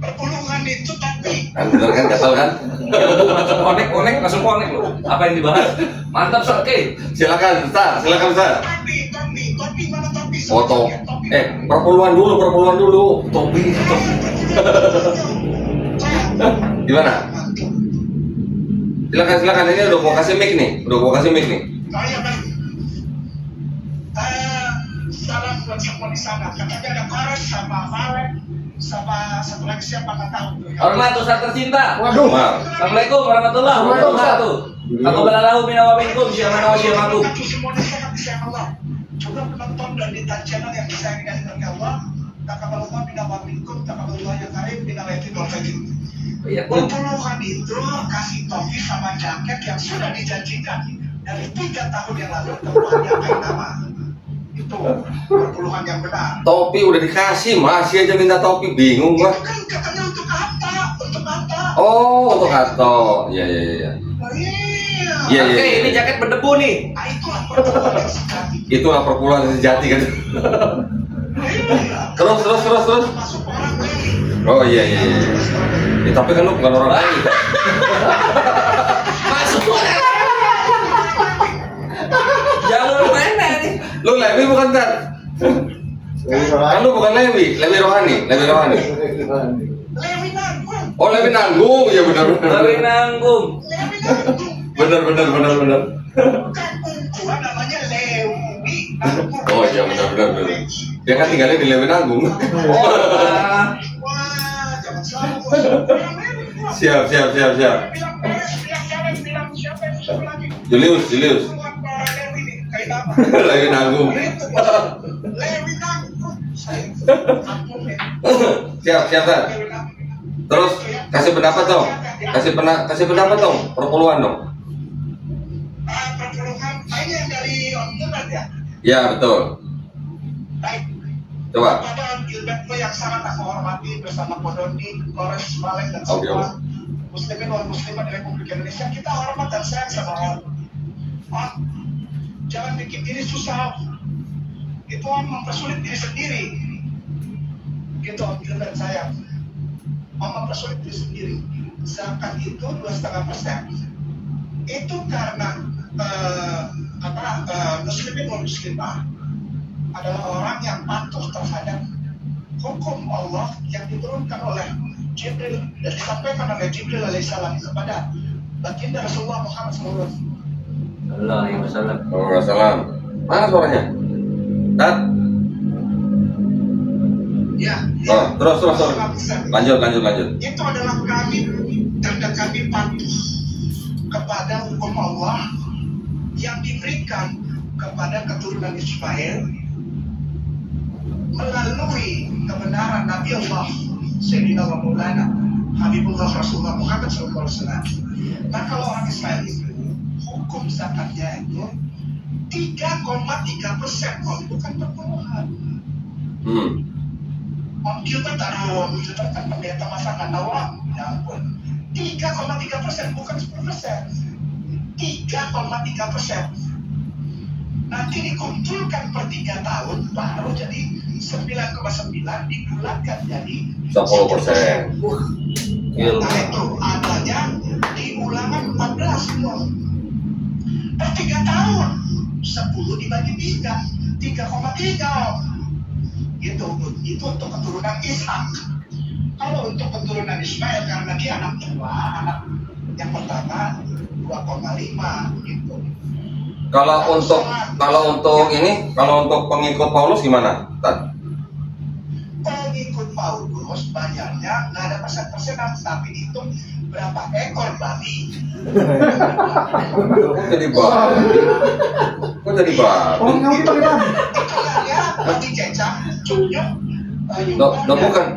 Perpuluhan itu tapi Kan bener kan gatal kan? Langsung konek loh. Apa yang dibahas? Mantap Oke. Silakan Ustaz. tapi mana topi? Foto. Perpuluhan dulu. Topi. Gimana? Silakan. Ini udah gua kasih mic nih. Saya kan salam buat semua di sana. Katanya ada Karas sama Malek sama satu lagi siapa nggak tahu tuh. Hormat Ustaz tercinta. Waduh. Assalamualaikum warahmatullahi wabarakatuh. Taqabbalallahu minna wa minkum syamana wa syamakum. Semua di sana disayang Allah. Juga penonton dan di channel yang disayangi dari Allah. Taqabbalallahu minna wa minkum taqabbalallahu ya karim minal aidin wal faidin. Perpuluhan itu kasih topi sama jaket yang sudah dijanjikan dari 3 tahun yang lalu tempatnya kayak nama. Itu perpuluhan yang benar. Topi udah dikasih, masih aja minta topi, bingung gua. Itu kan katanya untuk apa? Oh, untuk Hato. Iya. Iya. Oke, ini jaket berdebu nih. Nah, itulah perpuluhan yang sejati. Itulah perpuluhan yang sejati kan. Terus. Masuk orang ini. Oh iya. Ya, tapi kan lu bukan orang lain. Masuk orang. Jalur mana nih? Lu Levi bukan kan? Kan lu bukan Lewi rohani. Lewi nanggung. Oh, Lewi nanggung, ya benar. Lewi nanggung. Lewi nanggung. Benar. Bukan gua namanya Lewi nanggung. Oh iya benar. Dia kan tinggalnya di Lewi nanggung. Oh, Wah, jangan salah. Siap. Bilang siapa lagi? Julius. Lewi nih, kayak apa? Lewi nanggung. Lewi nanggung. Siap, Tan. Terus kasih pendapat dong. Kasih pendapat dong. Perpuluhan dong. Perpuluhan, ini yang dari Gilbert ya? Ya, betul. Baik. Coba. Kepada Gilbert yang sangat aku hormati bersama Kodoni, Kores, Malek, dan Audio. semua muslimin dan muslimat di Republik Indonesia, kita hormat dan sayang sama orang. Jangan bikin diri susah. Itu mempersulit diri sendiri. Gitu, Gilbert sayang. Mempersulit diri sendiri. Zakat itu 2,5%. Itu karena muslimin dan muslimah adalah orang yang patuh terhadap hukum Allah yang diturunkan oleh Jibril dan disampaikan oleh Jibril alaihissalam kepada baginda Rasulullah Muhammad SAW. Waalaikumsalam. Mana suaranya? Tat? Ya. Oh, terus. 2,5%. Lanjut. Itu adalah kami tanda kami patuh kepada hukum Allah yang diberikan kepada keturunan Ismail melalui kebenaran Nabi Allah Sayyidina wa Maulana Habibullah Rasulullah Muhammad SAW. Nah, kalau orang Ismail itu hukum zakatnya itu 3,3%, bukan perpuluhan. Om Gilbert kan pendeta masa nggak tahu, ya ampun. 3,3%, bukan 10%. 3,3%. Nanti dikumpulkan per 3 tahun baru jadi 9,9 dibulatkan jadi 10%. Nah itu adanya di ulangan 14 loh. Per 3 tahun 10 dibagi 3,3 gitu. Itu untuk keturunan Ishak. Kalau untuk keturunan Ismail karena dia anak tua, anak yang pertama 2,5 gitu. Kalau untuk pengikut Paulus gimana, Tan? Pengikut Paulus bayarnya nggak ada persen-persenan, tapi itu berapa ekor babi. Kok jadi babi? Oh, nggak pakai babi. Itulah ya, babi kecap, cunyuk. Bukan.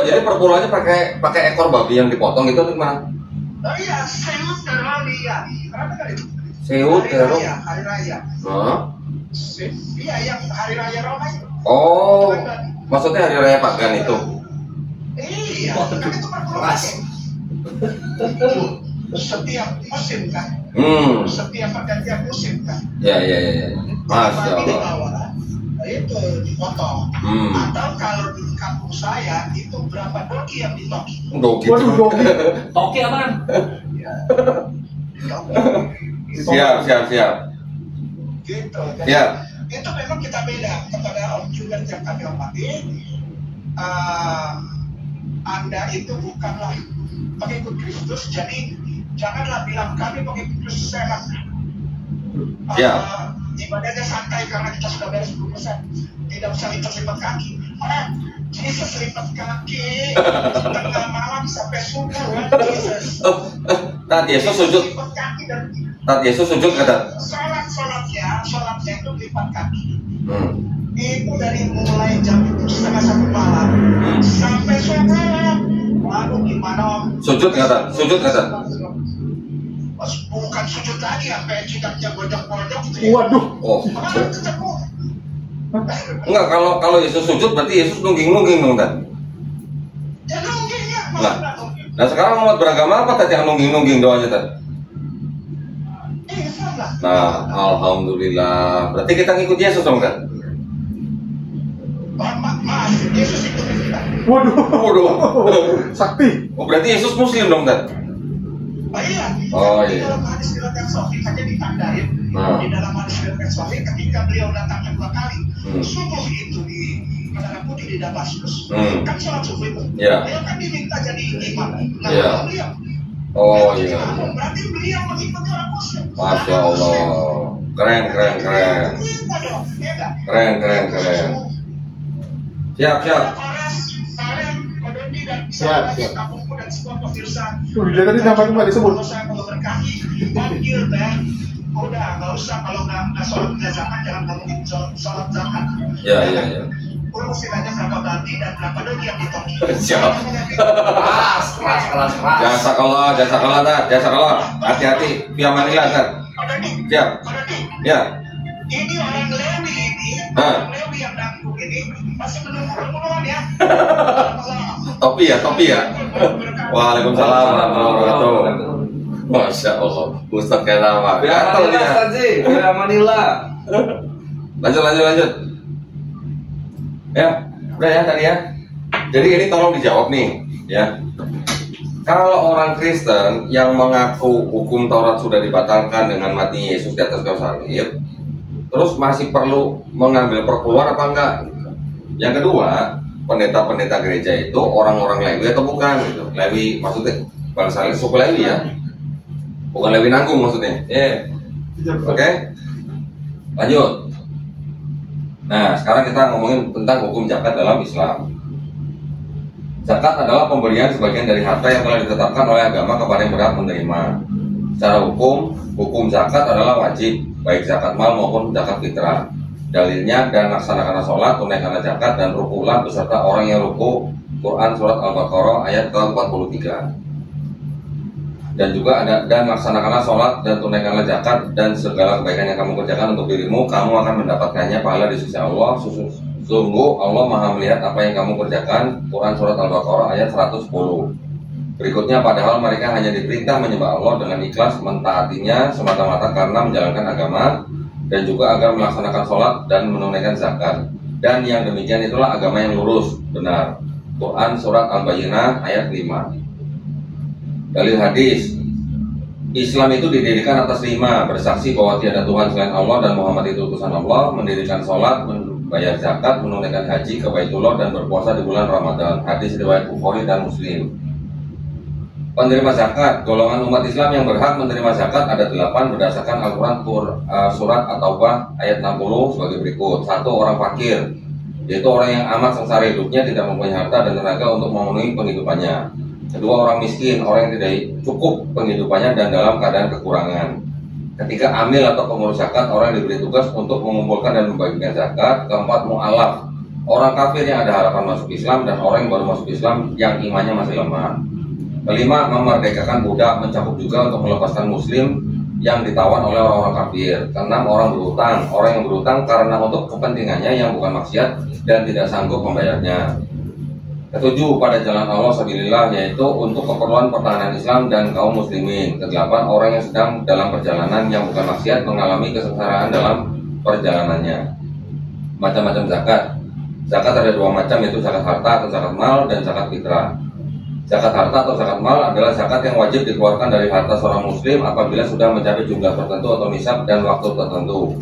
Jadi perpuluhannya pakai ekor babi yang dipotong gitu atau gimana? Oh iya, seut terlalia. Kenapa kali itu? Seut hari raya. Hah? Iya, yang hari raya Roma itu. Oh, maksudnya hari raya pagan itu? Iya, kan itu perpuluhan. Setiap musim kan. Setiap pergantian musim kan. Ya. Masya Allah. Itu dipotong. Atau kalau di kampung saya itu berapa dogi yang ditoki? Dogi. Toki apaan? Siap. Gitu. Jadi, Siap. itu memang kita beda kepada Om Julian yang kami hormati. Anda itu bukanlah pengikut Kristus, jadi janganlah bilang kami pengikut Kristus sehat. Ibadahnya santai karena kita sudah beres 10%. Tidak usah lipat kaki. Yesus lipat kaki tengah malam sampai subuh kan Yesus. Tat Yesus sujud. Lipat kaki dan Yesus sujud kata. Sholatnya itu lipat kaki. Itu dari mulai jam 12:30 malam sampai subuh. Lalu gimana? Sujud kata. Bukan sujud lagi sampai jidatnya bojok-bojok gitu ya. Waduh. Oh. Mana ketemu? Enggak, kalau Yesus sujud berarti Yesus nungging dong, Tan. Ya nungging ya, Nah. maksudnya nungging. Nah, sekarang umat beragama apa tadi yang nungging doanya, Tan? Islam lah. Nah, alhamdulillah. Berarti kita ngikut Yesus dong, Tan? Maaf, Yesus ikutin kita. Waduh. Sakti. Sakti. Oh, berarti Yesus muslim dong, Tan? Iya. Oh, Di iya. dalam hadis riwayat yang sahih saja ditandain. Di dalam hadis riwayat yang sahih ketika beliau datang kedua kali, subuh itu di Perdana Putih di Damaskus. Kan sholat subuh itu. Iya. Beliau kan diminta jadi imam. Nah, Iya. beliau. Oh iya. Berarti beliau mengikuti orang Muslim. Masya Allah. Keren, keren, keren. Kita dong, ya nggak? Keren, keren, keren. Siap, siap. Siap, siap. Dia tadi nama itu nggak disebut. Kalau saya mau berkahi, panggil teh. Udah, nggak usah kalau nggak sholat nggak zakat, jangan ngomongin sholat zakat. Ya, ya, ya. Urusin aja berapa ganti dan berapa doni yang ditoki. Siap. Keras. Jasa kalau, jasa kalau. Hati-hati. Via Manila, Tat. Siap. Ya. Ini orang Lewi ini, orang Lewi yang nanggung ini masih menunggu permohonan ya. Topi ya. Waalaikumsalam warahmatullahi wabarakatuh. Masya Allah. Ustaz kayak lama. Via Manila, Ustaz sih. Via Manila. Lanjut. Ya, udah ya tadi ya. Jadi ini tolong dijawab nih, ya. Kalau orang Kristen yang mengaku hukum Taurat sudah dibatalkan dengan mati Yesus di atas kayu salib, terus masih perlu mengambil perpuluhan apa enggak? Yang kedua, pendeta-pendeta gereja itu orang-orang Lewi atau bukan gitu? Lewi maksudnya bangsa suku Lewi ya, bukan Lewi nanggung maksudnya. Oke? Lanjut. Nah, sekarang kita ngomongin tentang hukum zakat dalam Islam. Zakat adalah pemberian sebagian dari harta yang telah ditetapkan oleh agama kepada yang berhak menerima. Secara hukum zakat adalah wajib, baik zakat mal maupun zakat fitrah. Dalilnya, dan laksanakan sholat, tunaikan zakat, dan rukulah beserta orang yang ruku. Quran surat Al-Baqarah ayat ke-43. Dan juga ada, dan laksanakanlah sholat dan tunaikanlah zakat dan segala kebaikan yang kamu kerjakan untuk dirimu, kamu akan mendapatkannya pahala di sisi Allah. Sungguh Allah Maha melihat apa yang kamu kerjakan. Quran surat Al-Baqarah ayat 110. Berikutnya, padahal mereka hanya diperintah menyembah Allah dengan ikhlas, mentaatinya semata-mata karena menjalankan agama, dan juga agar melaksanakan sholat dan menunaikan zakat. Dan yang demikian itulah agama yang lurus, benar. Quran surat Al-Bayyinah ayat 5. Dalil hadis, Islam itu didirikan atas 5: bersaksi bahwa tiada Tuhan selain Allah dan Muhammad itu utusan Allah, mendirikan sholat, membayar zakat, menunaikan haji ke Baitullah, dan berpuasa di bulan Ramadan. Hadis riwayat Bukhari dan Muslim. Penerima zakat, golongan umat Islam yang berhak menerima zakat ada 8 berdasarkan Al-Quran surat At-Taubah ayat 60 sebagai berikut. 1. Orang fakir, yaitu orang yang amat sengsara hidupnya, tidak mempunyai harta dan tenaga untuk memenuhi penghidupannya. 2. Orang miskin, orang yang tidak cukup penghidupannya dan dalam keadaan kekurangan. 3. Amil atau pengurus zakat, orang yang diberi tugas untuk mengumpulkan dan membagikan zakat. 4. Mu'alaf, orang kafir yang ada harapan masuk Islam dan orang yang baru masuk Islam yang imannya masih lemah. 5. Memerdekakan budak, mencakup juga untuk melepaskan muslim yang ditawan oleh orang-orang kafir. 6. Orang berhutang, orang yang berhutang karena untuk kepentingannya yang bukan maksiat dan tidak sanggup membayarnya. 7. Pada jalan Allah sabilillah, yaitu untuk keperluan pertahanan Islam dan kaum muslimin. 8. Orang yang sedang dalam perjalanan yang bukan maksiat mengalami kesengsaraan dalam perjalanannya. Macam-macam zakat. Zakat ada 2 macam, yaitu zakat harta atau zakat mal, dan zakat fitrah. Zakat harta atau zakat mal adalah zakat yang wajib dikeluarkan dari harta seorang muslim apabila sudah mencapai jumlah tertentu atau nisab dan waktu tertentu.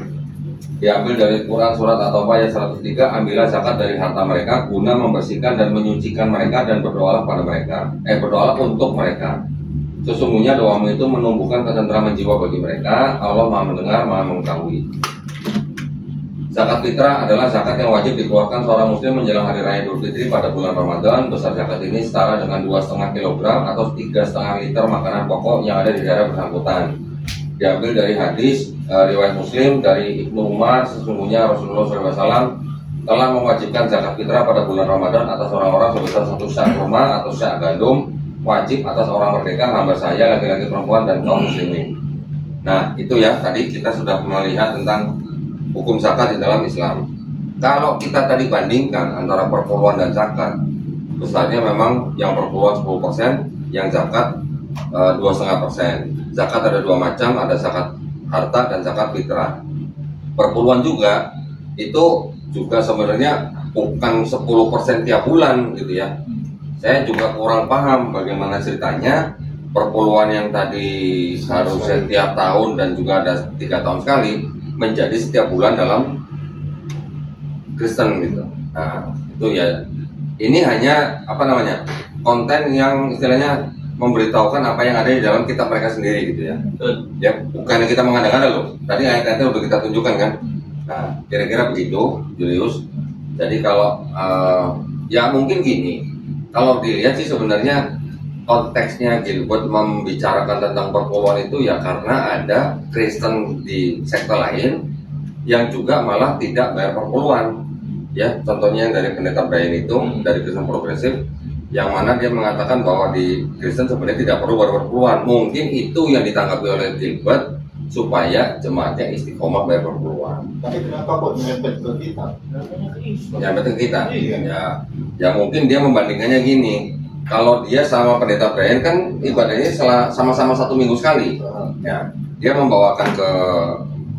Diambil dari Quran surat At-Taubah ayat 103, ambillah zakat dari harta mereka guna membersihkan dan menyucikan mereka, dan berdoalah pada mereka. Berdoalah untuk mereka. Sesungguhnya doamu itu menumbuhkan ketentraman jiwa bagi mereka. Allah Maha mendengar, Maha mengetahui. Zakat fitrah adalah zakat yang wajib dikeluarkan seorang muslim menjelang hari raya Idul Fitri pada bulan Ramadan. Besar zakat ini setara dengan 2,5 kg atau 3,5 liter makanan pokok yang ada di daerah bersangkutan. Diambil dari hadis riwayat Muslim dari Ibnu Umar, sesungguhnya Rasulullah SAW telah mewajibkan zakat fitrah pada bulan Ramadan atas orang-orang sebesar 1 syak kurma atau syak gandum, wajib atas orang merdeka, hamba saya, laki-laki, perempuan, dan kaum muslimin. Nah, itu ya, tadi kita sudah melihat tentang hukum zakat di dalam Islam. Kalau kita tadi bandingkan antara perpuluhan dan zakat, besarnya memang yang perpuluhan 10%, yang zakat 2,5%. Zakat ada 2 macam, ada zakat harta dan zakat fitrah. Perpuluhan juga itu juga sebenarnya bukan 10% tiap bulan gitu ya. Saya juga kurang paham bagaimana ceritanya. perpuluhan yang tadi harusnya setiap tahun dan juga ada 3 tahun sekali menjadi setiap bulan dalam Kristen gitu. Nah itu ya, ini hanya apa namanya, konten yang istilahnya memberitahukan apa yang ada di dalam kitab mereka sendiri gitu ya. Ya bukan kita mengada-ngada loh. Tadi ayat-ayatnya udah kita tunjukkan kan. Nah kira-kira begitu Julius. Jadi kalau ya mungkin gini, kalau dilihat sih sebenarnya konteksnya Gilbert membicarakan tentang perpuluhan itu ya karena ada Kristen di sekte lain yang juga malah tidak bayar perpuluhan. Ya contohnya yang dari pendeta Brian itu dari Kristen progresif, yang mana dia mengatakan bahwa di Kristen sebenarnya tidak perlu bayar perpuluhan. Mungkin itu yang ditanggapi oleh Gilbert supaya jemaatnya istiqomah bayar perpuluhan. Tapi kenapa kok nyempet ke kita? Nyempet ke kita. Ya mungkin dia membandingkannya gini. Kalau dia sama pendeta Brian kan ibadahnya sama-sama 1 minggu sekali. Ya, dia membawakan ke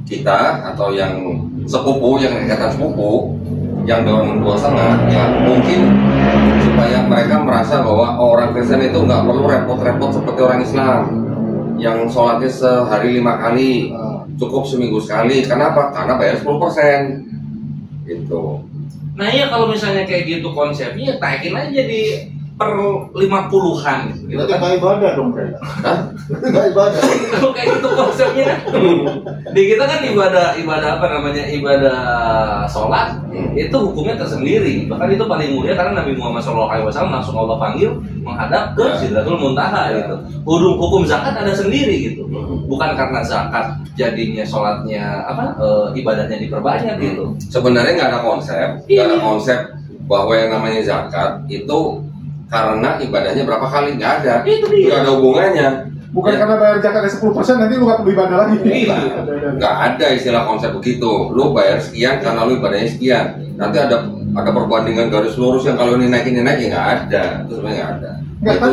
kita atau yang sepupu, yang ikatan sepupu, yang dalam 2,5, ya mungkin supaya mereka merasa bahwa orang Kristen itu nggak perlu repot-repot seperti orang Islam yang sholatnya sehari 5 kali, cukup seminggu sekali. Kenapa? Karena bayar 10%. Gitu. Nah iya, kalau misalnya kayak gitu konsepnya, taikin aja jadi per 50-an gitu Berarti kan. nggak ibadah dong, Bre. Nggak ibadah. Kalau kayak gitu konsepnya di kita kan ibadah apa namanya, ibadah sholat itu hukumnya tersendiri, bahkan itu paling mulia karena Nabi Muhammad SAW langsung Allah panggil menghadap ke Sidratul Muntaha gitu. Hukum zakat ada sendiri gitu, bukan karena zakat jadinya sholatnya apa ibadahnya diperbanyak gitu. Sebenarnya nggak ada konsep, nggak ada konsep bahwa yang namanya zakat itu karena ibadahnya berapa kali, nggak ada. Itu dia. Nggak ada hubungannya. Bukan Ya. karena bayar zakat ada 10% nanti lu nggak perlu ibadah lagi. Iya. Nggak ada istilah konsep begitu. Lu bayar sekian karena lu ibadahnya sekian. Nanti ada perbandingan garis lurus yang kalau ini naik ya nggak ada. Itu sebenarnya nggak ada. Nggak, Itu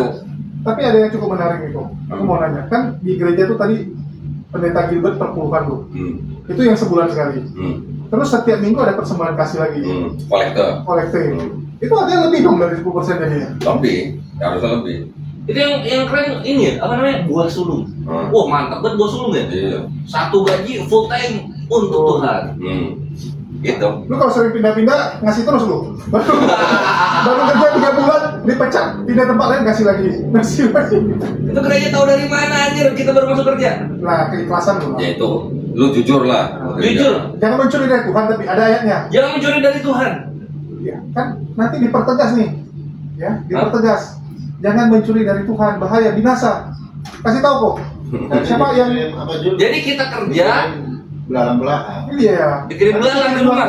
tapi ada yang cukup menarik itu. Aku mau nanya, kan di gereja tuh tadi pendeta Gilbert perpuluhan tuh. Itu yang sebulan sekali. Terus setiap minggu ada persembahan kasih lagi. Kolekte. Itu artinya lebih dong dari 10% jadinya. Lebih, harusnya lebih. Itu yang keren ini ya, apa namanya, buah sulung. Wah mantap banget buah sulung ya. Iya. Satu gaji full time untuk Tuhan. Gitu. Lu kalau sering pindah-pindah ngasih terus lu. Baru kerja 3 bulan dipecat, pindah tempat lain ngasih lagi. Itu gereja tahu dari mana anjir kita baru masuk kerja? Nah, keikhlasan lu. Ya itu, lu jujur lah. Jujur, Jangan mencuri dari Tuhan, tapi ada ayatnya. jangan mencuri dari Tuhan. Ya, kan nanti dipertegas nih. Ya, dipertegas. Jangan mencuri dari Tuhan, bahaya, binasa. Kasih tahu kok. Siapa yang Jadi kita kerja, belalang-belalang? iya. dikirim belalang di rumah.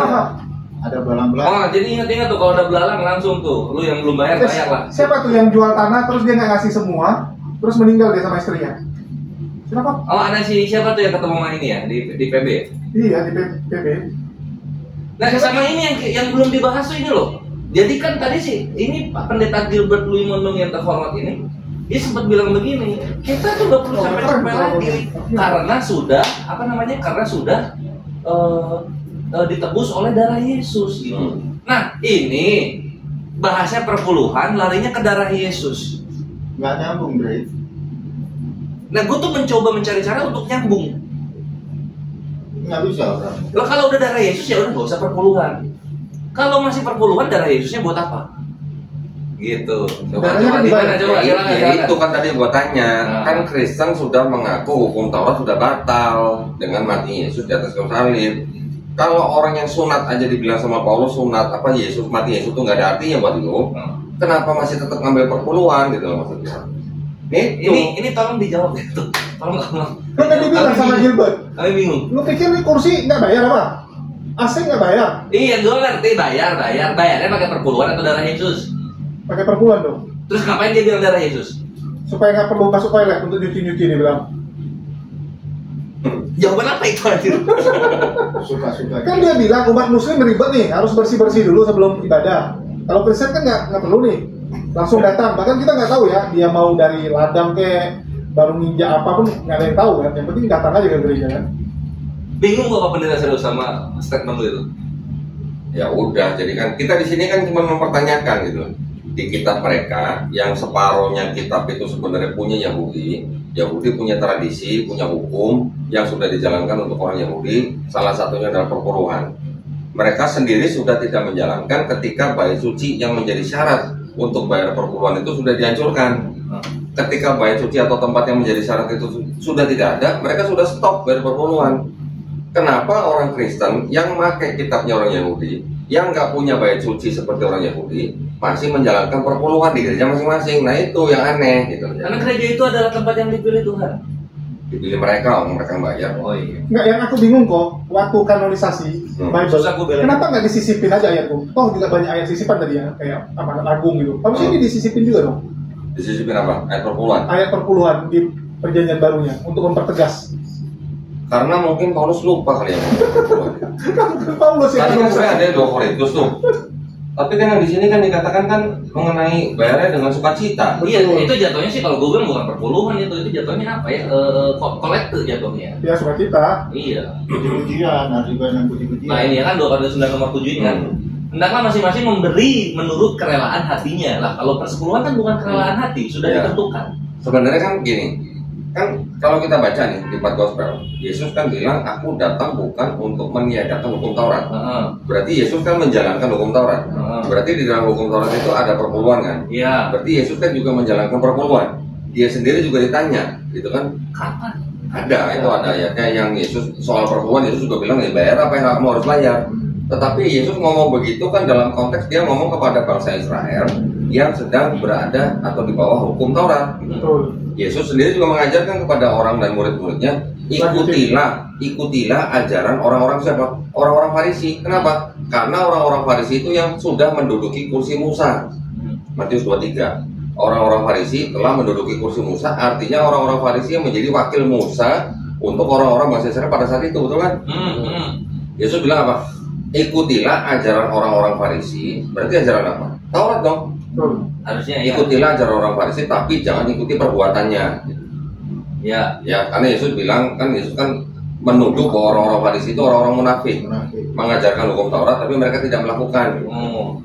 Ada belalang-belalang. Oh, jadi ingat-ingat tuh kalau ada belalang langsung tuh, lu yang belum bayar lah. Siapa tuh yang jual tanah terus dia nggak ngasih semua, terus meninggal dia sama istrinya? Siapa? Oh, ada siapa tuh yang ketemu sama ini ya di PB? Iya, di PB. Nah, sama ini yang belum dibahas tuh ini loh. Jadi kan tadi sih, ini Pak Pendeta Gilbert Louis Mondong yang terhormat ini, dia sempat bilang begini, kita tuh gak perlu capek-capek lagi karena sudah apa namanya, karena sudah ditebus oleh darah Yesus gitu. Nah ini bahasnya perpuluhan larinya ke darah Yesus. Nggak nyambung, Bre. Nah gue tuh mencoba mencari cara untuk nyambung. Nggak bisa orang. Lah kalau udah darah Yesus ya udah gak usah perpuluhan. Kalau masih perpuluhan darah Yesusnya buat apa? Gitu. Coba gimana coba silakan. Ya itu kan tadi gua tanya, kan Kristen sudah mengaku hukum Taurat sudah batal dengan mati Yesus di atas kayu salib. Kalau orang yang sunat aja dibilang sama Paulus sunat apa Yesus mati Yesus itu nggak ada artinya buat lu. Kenapa masih tetap ngambil perpuluhan gitu loh maksudnya? Ini tolong dijawab gitu. Tolong. Kan tadi bilang sama Gilbert, Kami bingung. lu pikir nih kursi nggak bayar apa? AC nggak bayar? Iya, gue ngerti bayarnya pakai perpuluhan atau darah Yesus. Pakai perpuluhan dong. Terus ngapain dia bilang darah Yesus? Supaya nggak perlu masuk toilet untuk nyuci-nyuci dia bilang. Jawaban apa itu anjir? Suka-suka. Kan dia bilang umat muslim ribet nih, harus bersih-bersih dulu sebelum ibadah. Kalau Kristen kan nggak perlu nih, langsung datang. Bahkan kita nggak tahu ya, dia mau dari ladang ke baru ninja apapun nggak ada yang tahu kan. Yang penting datang aja ke gereja kan. Bingung gak Pak Pendeta serius sama statement lu itu? Ya udah, jadi kan kita di sini kan cuma mempertanyakan gitu. di kitab mereka yang separohnya kitab itu sebenarnya punya Yahudi punya tradisi, punya hukum yang sudah dijalankan untuk orang Yahudi, salah satunya adalah perpuluhan. Mereka sendiri sudah tidak menjalankan ketika bait suci yang menjadi syarat untuk bayar perpuluhan itu sudah dihancurkan. Ketika bait suci atau tempat yang menjadi syarat itu sudah tidak ada, mereka sudah stop bayar perpuluhan. Kenapa orang Kristen yang memakai kitabnya orang Yahudi, yang nggak punya bait suci seperti orang Yahudi, masih menjalankan perpuluhan di gereja masing-masing? Nah itu yang aneh gitu. Karena gereja itu adalah tempat yang dipilih Tuhan. Dipilih mereka yang bayar. Oh iya. Nggak, yang aku bingung kok, waktu kanonisasi Bible, Susah gue belain. kenapa nggak disisipin aja ayatku? Toh juga banyak ayat sisipan tadi ya, kayak amanat agung gitu. Harusnya ini disisipin juga dong. Disisipin apa? Ayat perpuluhan. Ayat perpuluhan di perjanjian barunya untuk mempertegas. Karena mungkin Paulus lupa kali ya. Paulus Tadi kan yang sebenarnya ada 2 Korintus tuh. Tapi kan yang di sini kan dikatakan kan mengenai bayarnya dengan sukacita. Iya, itu jatuhnya sih kalau gue bilang bukan perpuluhan itu jatuhnya apa ya? Kolekte jatuhnya. ya sukacita. Iya. Puji-pujian, harus dibayar dengan puji-pujian. Nah ini kan 2 Korintus 9 nomor 7 ini kan. Hendaklah masing-masing memberi menurut kerelaan hatinya. Lah kalau persepuluhan kan bukan kerelaan hati, sudah Iya. ditentukan. Sebenarnya kan gini. Kan kalau kita baca nih di 4 Gospel, Yesus kan bilang aku datang bukan untuk meniadakan hukum Taurat. Berarti Yesus kan menjalankan hukum Taurat. Berarti di dalam hukum Taurat itu ada perpuluhan kan? Iya. Berarti Yesus kan juga menjalankan perpuluhan. Dia sendiri juga ditanya, gitu kan? Kapan? Ada, itu ada ya. Kayak yang Yesus soal perpuluhan, Yesus juga bilang ya bayar apa yang kamu harus bayar. Tetapi Yesus ngomong begitu kan dalam konteks dia ngomong kepada bangsa Israel yang sedang berada atau di bawah hukum Taurat. Betul. Yesus sendiri juga mengajarkan kepada orang dan murid-muridnya, ikutilah ajaran orang-orang siapa? Orang-orang Farisi. Kenapa? Karena orang-orang Farisi itu yang sudah menduduki kursi Musa. Matius 23. Orang-orang Farisi telah menduduki kursi Musa, artinya orang-orang Farisi yang menjadi wakil Musa untuk orang-orang bangsa Israel pada saat itu, betul kan? Yesus bilang apa? Ikutilah ajaran orang-orang Farisi. Berarti ajaran apa? Taurat dong. Betul. Harusnya ya. Ikutilah ajaran orang Farisi, tapi jangan ikuti perbuatannya. Ya. Ya, karena Yesus bilang kan Yesus kan menuduh bahwa orang-orang Farisi itu orang-orang munafik, mengajarkan hukum Taurat, tapi mereka tidak melakukan.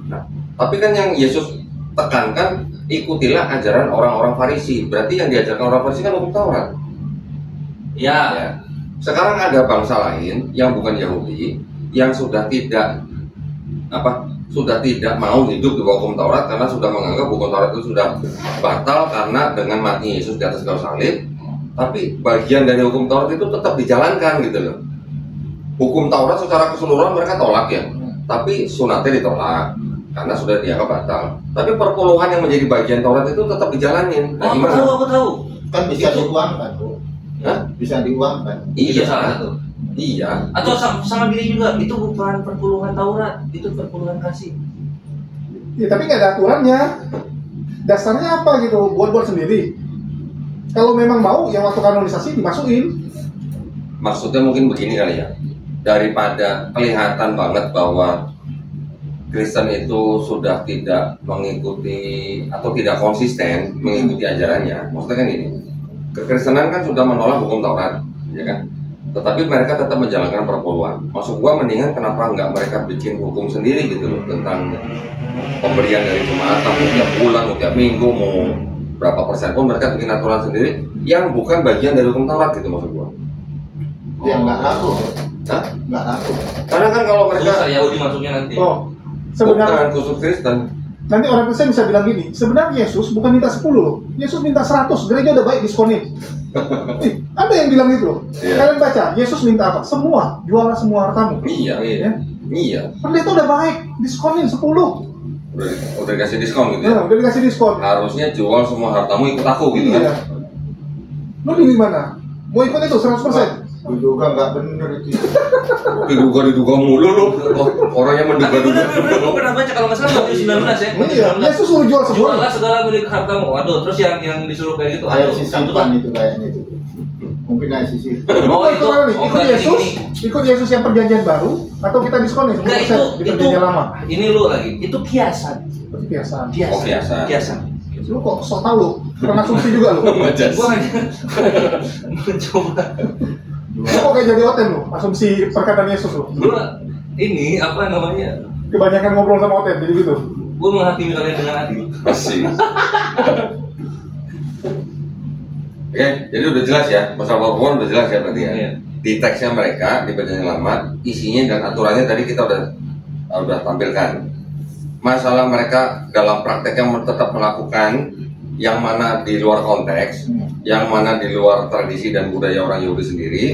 Nah, tapi kan yang Yesus tekankan, ikutilah ajaran orang-orang Farisi. Berarti yang diajarkan orang Farisi kan hukum Taurat. Ya. Ya. Sekarang ada bangsa lain yang bukan Yahudi, yang sudah tidak mau hidup di bawah hukum Taurat karena sudah menganggap hukum Taurat itu sudah batal karena dengan mati Yesus di atas kayu salib. Tapi bagian dari hukum Taurat itu tetap dijalankan gitu loh. Hukum Taurat secara keseluruhan mereka tolak ya, tapi sunatnya ditolak karena sudah dianggap batal. Tapi perpuluhan yang menjadi bagian Taurat itu tetap dijalanin. Nah, gimana? Aku tahu. Kan bisa diuangkan, Bu. Hah? Bisa diuangkan. Itu Iya, salah satu. iya. Atau sama gini juga, itu bukan perpuluhan Taurat, itu perpuluhan kasih. Ya, tapi nggak ada aturannya. Dasarnya apa gitu? Buat sendiri. Kalau memang mau, yang waktu kanonisasi dimasukin. Maksudnya mungkin begini kali ya, daripada kelihatan banget bahwa Kristen itu sudah tidak mengikuti atau tidak konsisten mengikuti ajarannya. Maksudnya kan ini, kekristenan kan sudah menolak hukum Taurat, ya kan? Tetapi mereka tetap menjalankan perpuluhan. Maksud gua mendingan kenapa nggak mereka bikin hukum sendiri gitu loh tentang pemberian dari jemaat, mau tiap bulan, mau tiap minggu, mau berapa persen pun mereka bikin aturan sendiri yang bukan bagian dari hukum Taurat gitu maksud gua. Yang nggak laku. Hah? Nggak laku. Karena kan kalau mereka Susah Yahudi masuknya nanti. Oh, sebenarnya bukan khusus Kristen. nanti orang Kristen bisa bilang gini, sebenarnya Yesus bukan minta 10 loh. Yesus minta 100, gereja udah baik diskonin. Ada yang bilang gitu loh. Iya. Kalian baca, Yesus minta apa? Semua, jualah semua hartamu. Iya, Ya. iya. Pendeta udah baik, diskonin 10. Udah dikasih diskon gitu ya. Nah, udah dikasih diskon. Harusnya jual semua hartamu ikut aku gitu Iya. kan. Lu di mana? Mau ikut itu 100%? Diduga nggak bener itu. Diduga mulu lu. Orang yang Tapi menduga-duga. gue pernah baca kalau nggak salah Matius 19 ya. Matius Iya, 19. Yesus suruh jual semua. Jualah segala milik hartamu. Waduh, terus yang disuruh kayak gitu. Kayak aduh, si itu sampan itu kayaknya itu. Mungkin kayak sisi. Oh itu, ikut berarti Yesus, ini. ikut Yesus yang perjanjian baru, atau kita diskonin Enggak 10% di perjanjian lama. Ini lu lagi. Itu kiasan. Itu biasa. Oh, biasa. Kiasan. Lu kok sok tau lu? Pernah asumsi juga lu. Majas. Gua hanya mencoba. Lu kok kayak jadi oten lu, asumsi perkataan Yesus lu. Gua ini apa namanya? Kebanyakan ngobrol sama oten, jadi gitu. Gue menghakimi kalian dengan adil. Masih. Oke, jadi udah jelas ya, masalah perempuan udah jelas ya berarti ya. Iya. Di teksnya mereka, di bacaan selamat, isinya dan aturannya tadi kita udah tampilkan. Masalah mereka dalam prakteknya tetap melakukan yang mana di luar konteks, yang mana di luar tradisi dan budaya orang Yahudi sendiri,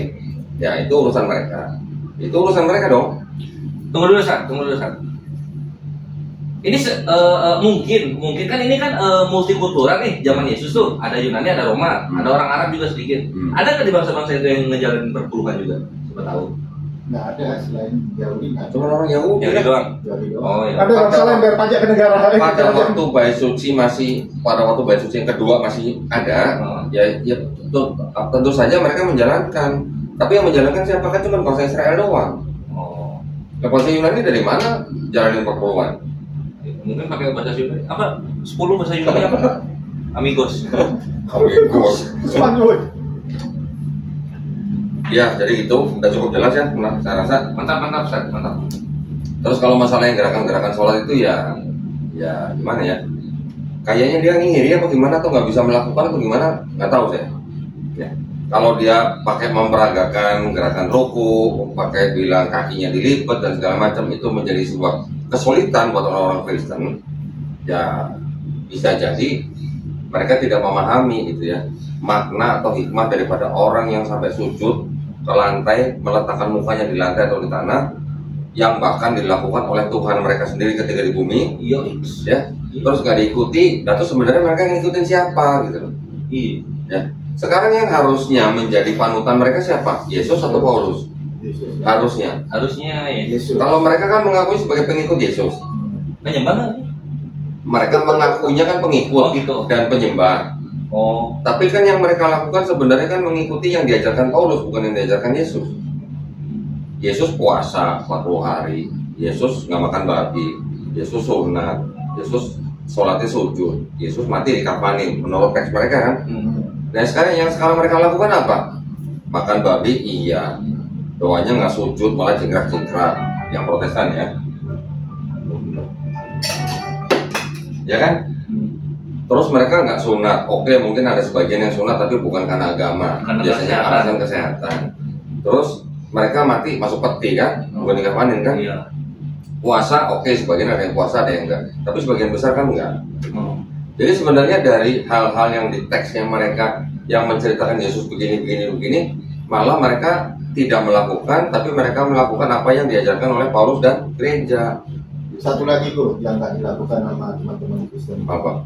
ya itu urusan mereka. Itu urusan mereka dong. Tunggu dulu San. Ini mungkin kan ini kan multikultural nih, zaman Yesus tuh ada Yunani, ada Roma, ada orang Arab juga sedikit. Ada nggak di bangsa-bangsa itu yang ngejalanin perpuluhan juga? Coba tahu. Nggak ada selain Yahudi, nggak ada. Cuma orang Yahudi. Yang doang. Yahudi doang. Oh iya. Ada bangsa lain bayar pajak ke negara. Pada waktu bait suci yang kedua masih ada, ya tentu saja mereka menjalankan. Tapi yang menjalankan siapa? Kan cuma bangsa Israel doang. Oh. Nah, bangsa Yunani dari mana jalanin perpuluhan? Mungkin pakai bahasa Yunani. Apa? 10 bahasa Yunani apa? Amigos. Spanyol. Ya, jadi itu udah cukup jelas ya, saya rasa. Mantap, San. Mantap. Terus kalau masalah yang gerakan-gerakan sholat itu ya gimana ya? Kayaknya dia ngiri apa gimana atau nggak bisa melakukan atau gimana? Nggak tahu saya. Ya. Kalau dia pakai memperagakan gerakan ruku, pakai bilang kakinya dilipat dan segala macam, itu menjadi sebuah kesulitan buat orang-orang Kristen. Ya bisa jadi mereka tidak memahami gitu ya makna atau hikmah daripada orang yang sampai sujud ke lantai, meletakkan mukanya di lantai atau di tanah, yang bahkan dilakukan oleh Tuhan mereka sendiri ketika di bumi. Iya. Ya, terus gak diikuti. Dan terus sebenarnya mereka ngikutin siapa gitu loh. Iya. Ya, sekarang yang harusnya menjadi panutan mereka siapa? Yesus atau Paulus? Yesus. Harusnya ya. Yesus. Kalau mereka kan mengakui sebagai pengikut Yesus, Penyembah nggak? mereka mengakuinya kan pengikut Oh, gitu. dan penyembah. Oh. Tapi kan yang mereka lakukan sebenarnya kan mengikuti yang diajarkan Paulus, bukan yang diajarkan Yesus. Yesus puasa 40 hari, Yesus nggak makan babi, Yesus sunat, Yesus sholatnya sujud, Yesus mati dikafanin menurut teks mereka kan. Nah sekarang yang mereka lakukan apa? Makan babi iya, doanya nggak sujud malah jengkrak-jengkrak, yang Protestan ya kan? Terus mereka nggak sunat, oke mungkin ada sebagian yang sunat tapi bukan karena agama, Karena biasanya alasan kesehatan. Terus mereka mati masuk peti kan, bukan dikafanin kan? Iya. Puasa oke, sebagian ada yang puasa ada yang enggak, tapi sebagian besar kan enggak. Oh. Jadi sebenarnya dari hal-hal yang di teksnya mereka yang menceritakan Yesus begini, malah mereka tidak melakukan, tapi mereka melakukan apa yang diajarkan oleh Paulus dan gereja. Satu lagi tuh yang nggak dilakukan sama teman-teman Kristen. Apa?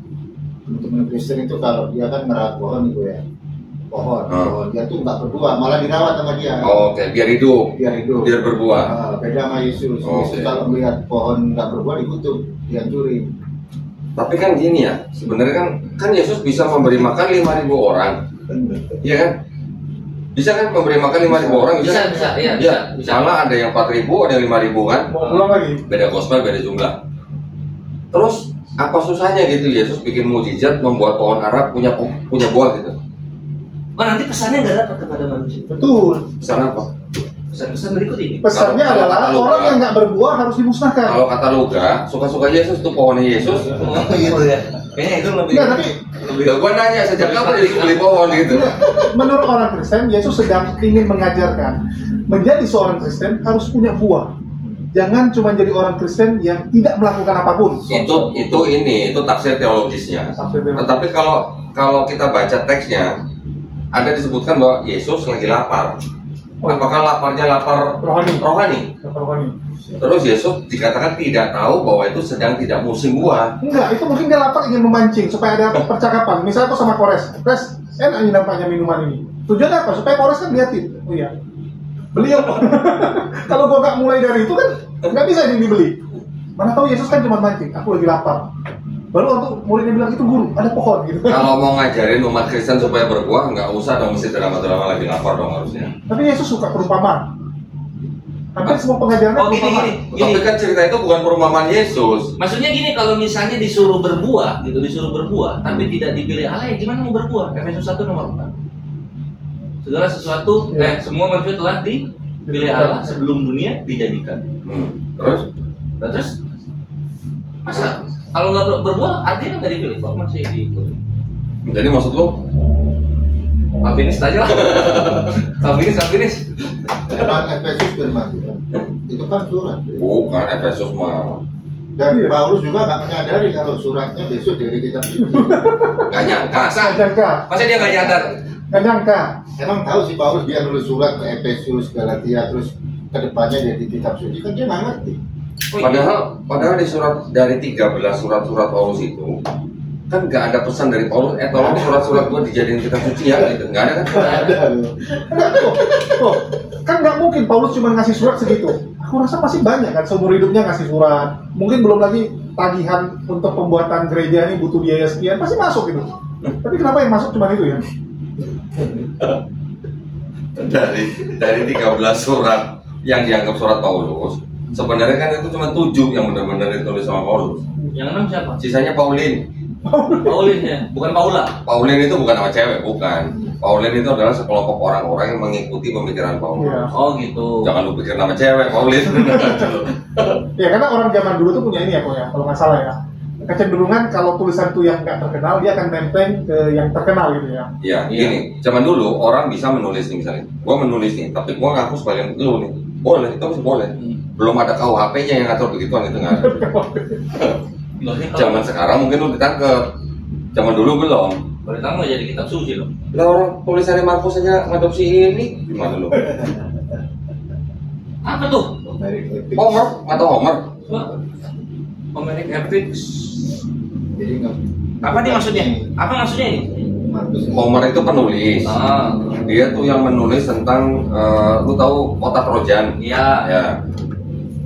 Teman-teman Kristen itu kalau dia kan merawat pohon itu ya, pohon dia tuh nggak berdua, malah dirawat sama dia. Oke, biar hidup, biar berbuah. Beda sama Yesus. Oke. Yesus kalau melihat pohon nggak berbuah dikutuk, dihancurin. Tapi kan gini ya, sebenarnya kan Yesus bisa memberi makan 5.000 orang, iya kan? Bisa kan memberi makan 5.000 orang? Bisa, iya, bisa. Malah ada yang 4.000, ada yang 5.000 kan? Mau pulang lagi. Beda gospel, beda jumlah. Terus apa susahnya gitu Yesus bikin mukjizat membuat pohon Arab punya buah gitu? Oh nanti pesannya nggak dapat kepada manusia. Betul. Pesan apa? Pesan berikut ini. Pesannya Kalau adalah kata orang Luka, yang nggak berbuah harus dimusnahkan. Kalau kata Luka, suka-suka Yesus tuh pohonnya Yesus. Oh gitu ya. Kayaknya itu lebih. Enggak, tapi Gua nanya sejak kapan jadi beli pohon gitu? menurut orang Kristen, Yesus sedang ingin mengajarkan menjadi seorang Kristen harus punya buah. Jangan cuma jadi orang Kristen yang tidak melakukan apapun. Itu tafsir teologisnya. Tetapi kalau kita baca teksnya, ada disebutkan bahwa Yesus lagi lapar. Apakah laparnya lapar rohani? Terus Yesus dikatakan tidak tahu bahwa itu sedang tidak musim buah. Enggak, itu mungkin dia lapar ingin memancing supaya ada percakapan. Misalnya aku sama Kores, enak ini nampaknya minuman ini. Tujuannya apa? Supaya Kores kan liatin. Oh iya, beli ya. Kalau gua nggak mulai dari itu kan nggak bisa ini dibeli. Mana tahu Yesus kan cuma mancing. Aku lagi lapar. Baru waktu muridnya bilang itu guru, ada pohon gitu. Kalau mau ngajarin umat Kristen supaya berbuah, nggak usah dong mesti drama-drama lagi lapar dong harusnya. Tapi Yesus suka perumpamaan. Hampir semua pengajarannya perumpamaan. Tapi kan cerita itu bukan perumpamaan Yesus. Maksudnya gini, kalau misalnya disuruh berbuah, tapi tidak dipilih Allah, ya gimana mau berbuah? Efesus 1 nomor 4. Segala sesuatu, semua manusia telah dipilih Allah sebelum dunia dijadikan. Terus? Terus, masa Kalau nggak berbuah, artinya nggak dipilih, kok masih diikut. Jadi maksud lu? Finish aja lah. Finish. Emang Efesus firman Tuhan. Itu kan surat. Bukan, Efesus mah. Dan Paulus juga nggak menyadari kalau suratnya besok dari kitab suci. Gak nyangka. Masa dia nggak nyadar? Nggak nyangka. Emang tahu sih Paulus dia nulis surat ke Efesus, Galatia, terus kedepannya jadi kitab suci kan dia nggak ngerti. Padahal di surat dari 13 surat-surat Paulus itu kan nggak ada pesan dari Paulus, tolong surat-surat gua dijadiin kitab suci ya, gitu. Nggak ada kan? Ada. Oh, kan nggak mungkin Paulus cuma ngasih surat segitu. Aku rasa masih banyak kan seumur hidupnya ngasih surat. Mungkin belum lagi tagihan untuk pembuatan gereja ini butuh biaya sekian, pasti masuk gitu. Tapi kenapa yang masuk cuma itu ya? Dari 13 surat yang dianggap surat Paulus, sebenarnya kan itu cuma 7 yang benar-benar ditulis sama Paulus. Yang 6 siapa? Sisanya Paulin. Paulin ya, bukan Paula. Paulin itu bukan nama cewek, bukan. Paulin itu adalah sekelompok orang-orang yang mengikuti pemikiran Paulus. Ya. Oh gitu. Jangan lu pikir nama cewek, Paulin. Ya karena orang zaman dulu tuh punya ini ya kok ya, kalau nggak salah ya. Kecenderungan kalau tulisan tuh yang nggak terkenal, dia akan nempel ke yang terkenal gitu ya. Iya, gini. Zaman dulu orang bisa menulis nih misalnya. Gua menulis nih, tapi gua ngaku sebagai lu nih. Boleh, itu masih boleh. Belum ada KUHP-nya yang ngatur begituan itu nggak ada. Zaman sekarang mungkin lu ditangkep. Zaman dulu belum. Kalau ditangkep jadi kitab suci loh. Lah orang tulisannya Markus aja ngadopsi ini gimana lu? Apa tuh? Homer atau Homer? Homeric Epics. Jadi nggak. Apa nih maksudnya? Apa maksudnya ini? Markus. Homer itu penulis. Ah, Dia tuh yang menulis tentang lu tahu kota Trojan? iya. Ya.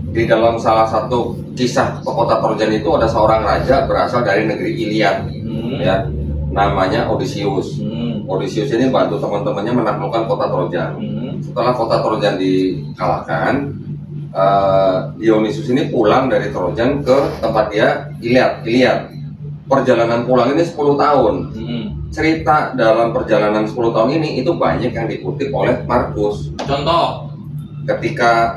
Di dalam salah satu kisah kota Trojan itu ada seorang raja berasal dari negeri Iliad, ya, namanya Odysseus. Odysseus ini bantu teman-temannya menaklukkan kota Trojan. Setelah kota Trojan dikalahkan, Dionysius ini pulang dari Trojan ke tempat dia Iliad. Perjalanan pulang ini 10 tahun. Cerita dalam perjalanan 10 tahun ini itu banyak yang dikutip oleh Markus. Contoh. Ketika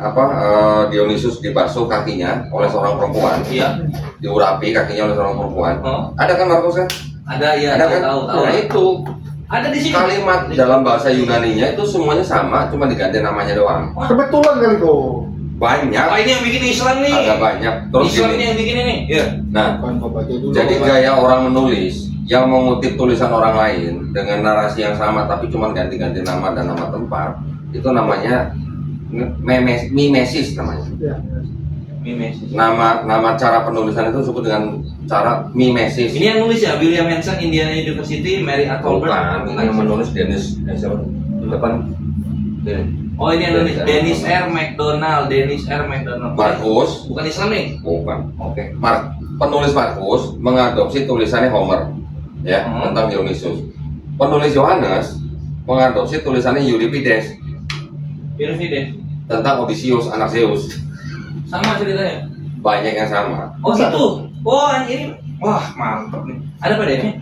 Dionysius dibasuh kakinya oleh seorang perempuan, Iya. diurapi kakinya oleh seorang perempuan. Oh. Ada kan Markus kan? Ada ya. Ada kan? Tahu. Nah itu Ada di sini. kalimat dalam bahasa Yunaninya itu semuanya sama, cuma diganti namanya doang. Kebetulan kali tuh. Banyak, Oh ini yang bikin Islam nih. agak banyak. Terus Islam gini, yang bikin ini. Iya. nah, Kan kau baca dulu. jadi gaya orang menulis yang mengutip tulisan orang lain dengan narasi yang sama tapi cuma ganti-ganti nama dan nama tempat, itu namanya mimesis namanya. Ya. Mimesis. Nama cara penulisan itu disebut dengan cara mimesis. Ini yang nulis ya William Hanson, Indiana University, Mary Atholberg. Bukan, ini yang menulis Dennis siapa? Depan. Oh ini yang nulis Dennis R. McDonald. Markus. Bukan Islam nih. Bukan. Oke. Penulis Markus mengadopsi tulisannya Homer, ya, tentang Dionysius. Penulis Yohanes mengadopsi tulisannya Euripides tentang Odysseus anak Zeus. Sama ceritanya. Banyak yang sama. Oh gitu. Oh ini. Wah mantap nih. Ada PDF-nya?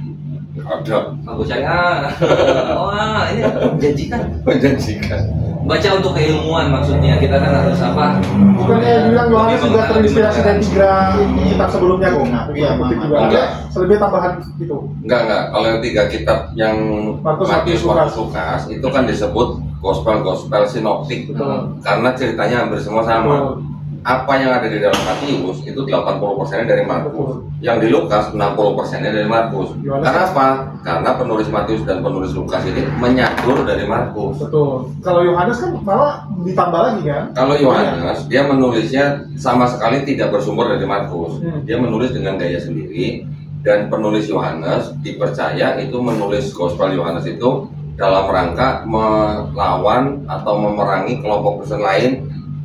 Ada. Aku cari. Wah ini menjanjikan. Menjanjikan. Baca untuk keilmuan maksudnya. Kita kan harus apa? Bukannya bilang Yohanes juga terinspirasi dari 3 kitab sebelumnya kok. Kutip juga. Ada selebih tambahan gitu. Enggak. Kalau yang 3 kitab yang Markus, Matius, Lukas. Markus, Lukas itu kan disebut gospel sinoptik. Betul. Karena ceritanya hampir semua sama. Betul. Apa yang ada di dalam Matius itu 80% dari Markus. Betul. Yang di Lukas 60% dari Markus. Yohanes. Kenapa? Karena penulis Matius dan penulis Lukas ini menyadur dari Markus. Betul. Kalau Yohanes kan malah ditambah lagi kan? Kalau Yohanes dia menulisnya sama sekali tidak bersumber dari Markus. Dia menulis dengan gaya sendiri, dan penulis Yohanes dipercaya itu menulis Gospel Yohanes itu dalam rangka melawan atau memerangi kelompok Kristen lain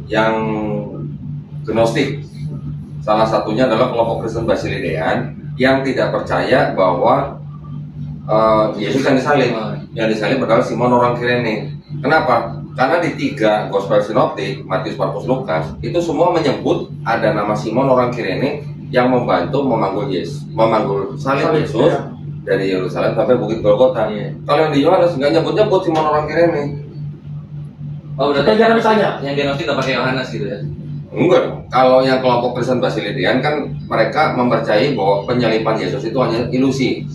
yang Gnostik. Salah satunya adalah kelompok Kristen Basilidean yang tidak percaya bahwa Yesus yang disalib. Yang disalib adalah Simon orang Kirene. Kenapa? Karena di 3 Gospel Sinoptik, Matius, Markus, Lukas, itu semua menyebut ada nama Simon orang Kirene yang membantu memanggul salib Yesus dari Yerusalem sampai Bukit Golgota. Kalau yang di Yohanes nggak nyebut Simon orang Kirene. Oh berarti Kita jangan ditanya. Yang Gnostik nggak pakai Yohanes gitu ya? Enggak dong. Kalau yang kelompok Kristen Basilidian kan mereka mempercayai bahwa penyaliban Yesus itu hanya ilusi.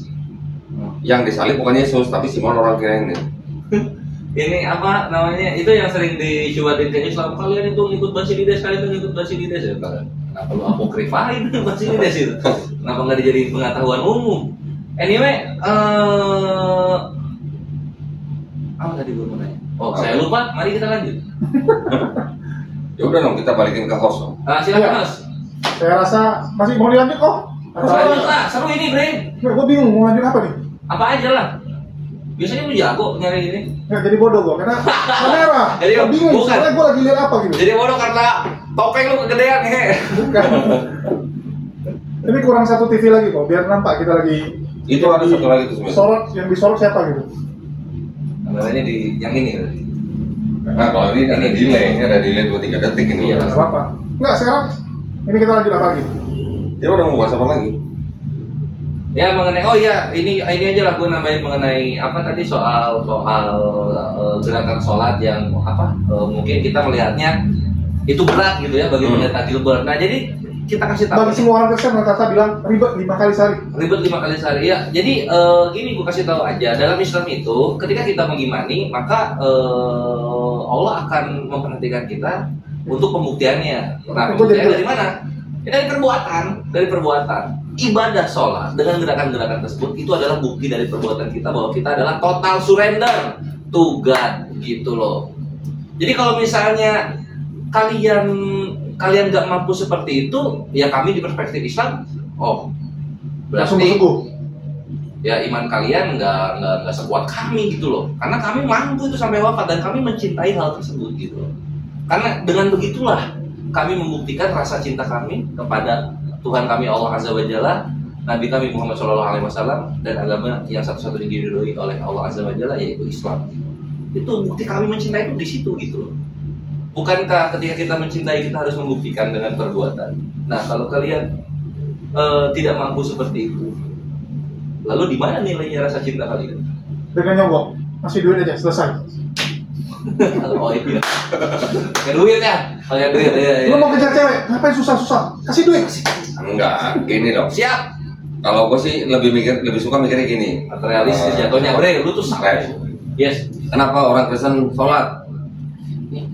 Yang disalib bukan Yesus, tapi Simon orang Kirene. Ini apa namanya? Itu yang sering dicuatin ke Islam. Kalian itu ngikut Basilides, kalian itu ngikut Basilides ya. Kenapa lu apokrifain Basilides itu? Kenapa nggak dijadiin pengetahuan umum? Anyway, apa tadi gue mau nanya? Oh, saya lupa. Mari kita lanjut. Ya udah dong, kita balikin ke host. Silakan Iya. Mas. Saya rasa masih mau dilanjut kok. Lanjut lah, seru ini Bre. Gue bingung mau lanjut apa nih? Apa aja lah. Biasanya lu jago nyari ini. Nggak jadi bodoh gue karena kamera. Jadi, Gue bingung. bukan. Soalnya gue lagi lihat apa gitu. Jadi bodoh karena topeng lu kegedean he. Bukan. Ini kurang satu TV lagi kok. Biar nampak kita lagi. Itu ada satu lagi tuh sebenarnya. Sorot yang disorot siapa gitu? Kameranya di yang ini. Nah kalau ini ada delay, ini ada delay 2-3 detik ini. Iya. Nggak apa-apa. Nggak sekarang. Ini kita lanjut apa lagi? Ya udah mau bahas apa lagi? Ya mengenai ini aja lah gue nambahin mengenai apa tadi soal gerakan sholat yang mungkin kita melihatnya itu berat gitu ya bagi pendeta Gilbert. Nah jadi kita kasih tahu Bagi semua orang Kristen kata bilang ribet 5 kali sehari. ribet 5 kali sehari ya. Jadi gini gue kasih tahu aja, dalam Islam itu ketika kita mengimani maka Allah akan memperhatikan kita untuk pembuktiannya. Nah, pembuktiannya dari mana? Ya, dari perbuatan. Ibadah sholat dengan gerakan-gerakan tersebut itu adalah bukti dari perbuatan kita bahwa kita adalah total surrender to God gitu loh. Jadi kalau misalnya kalian nggak mampu seperti itu, ya kami di perspektif Islam, berarti ya iman kalian nggak sekuat kami gitu loh. Karena kami mampu itu sampai wafat dan kami mencintai hal tersebut gitu loh. Karena dengan begitulah kami membuktikan rasa cinta kami kepada Tuhan kami Allah Azza wa Jalla, Nabi kami Muhammad SAW, dan agama yang satu-satunya diridhoi oleh Allah Azza wa Jalla yaitu Islam. Itu bukti kami mencintai itu di situ gitu loh. Bukankah ketika kita mencintai kita harus membuktikan dengan perbuatan? Nah kalau kalian tidak mampu seperti itu, lalu di mana nilainya rasa cinta kalian? Dengan nyogok, masih duit aja selesai. Oh iya, pakai duit ya, pakai duit ya. Lu mau kejar cewek, ngapain susah-susah? Kasih duit. Enggak, gini dong. Siap. Kalau gue sih lebih suka mikirnya gini. Materialistis jatuhnya, Bre, lu tuh sakit. Yes. Kenapa orang Kristen sholat?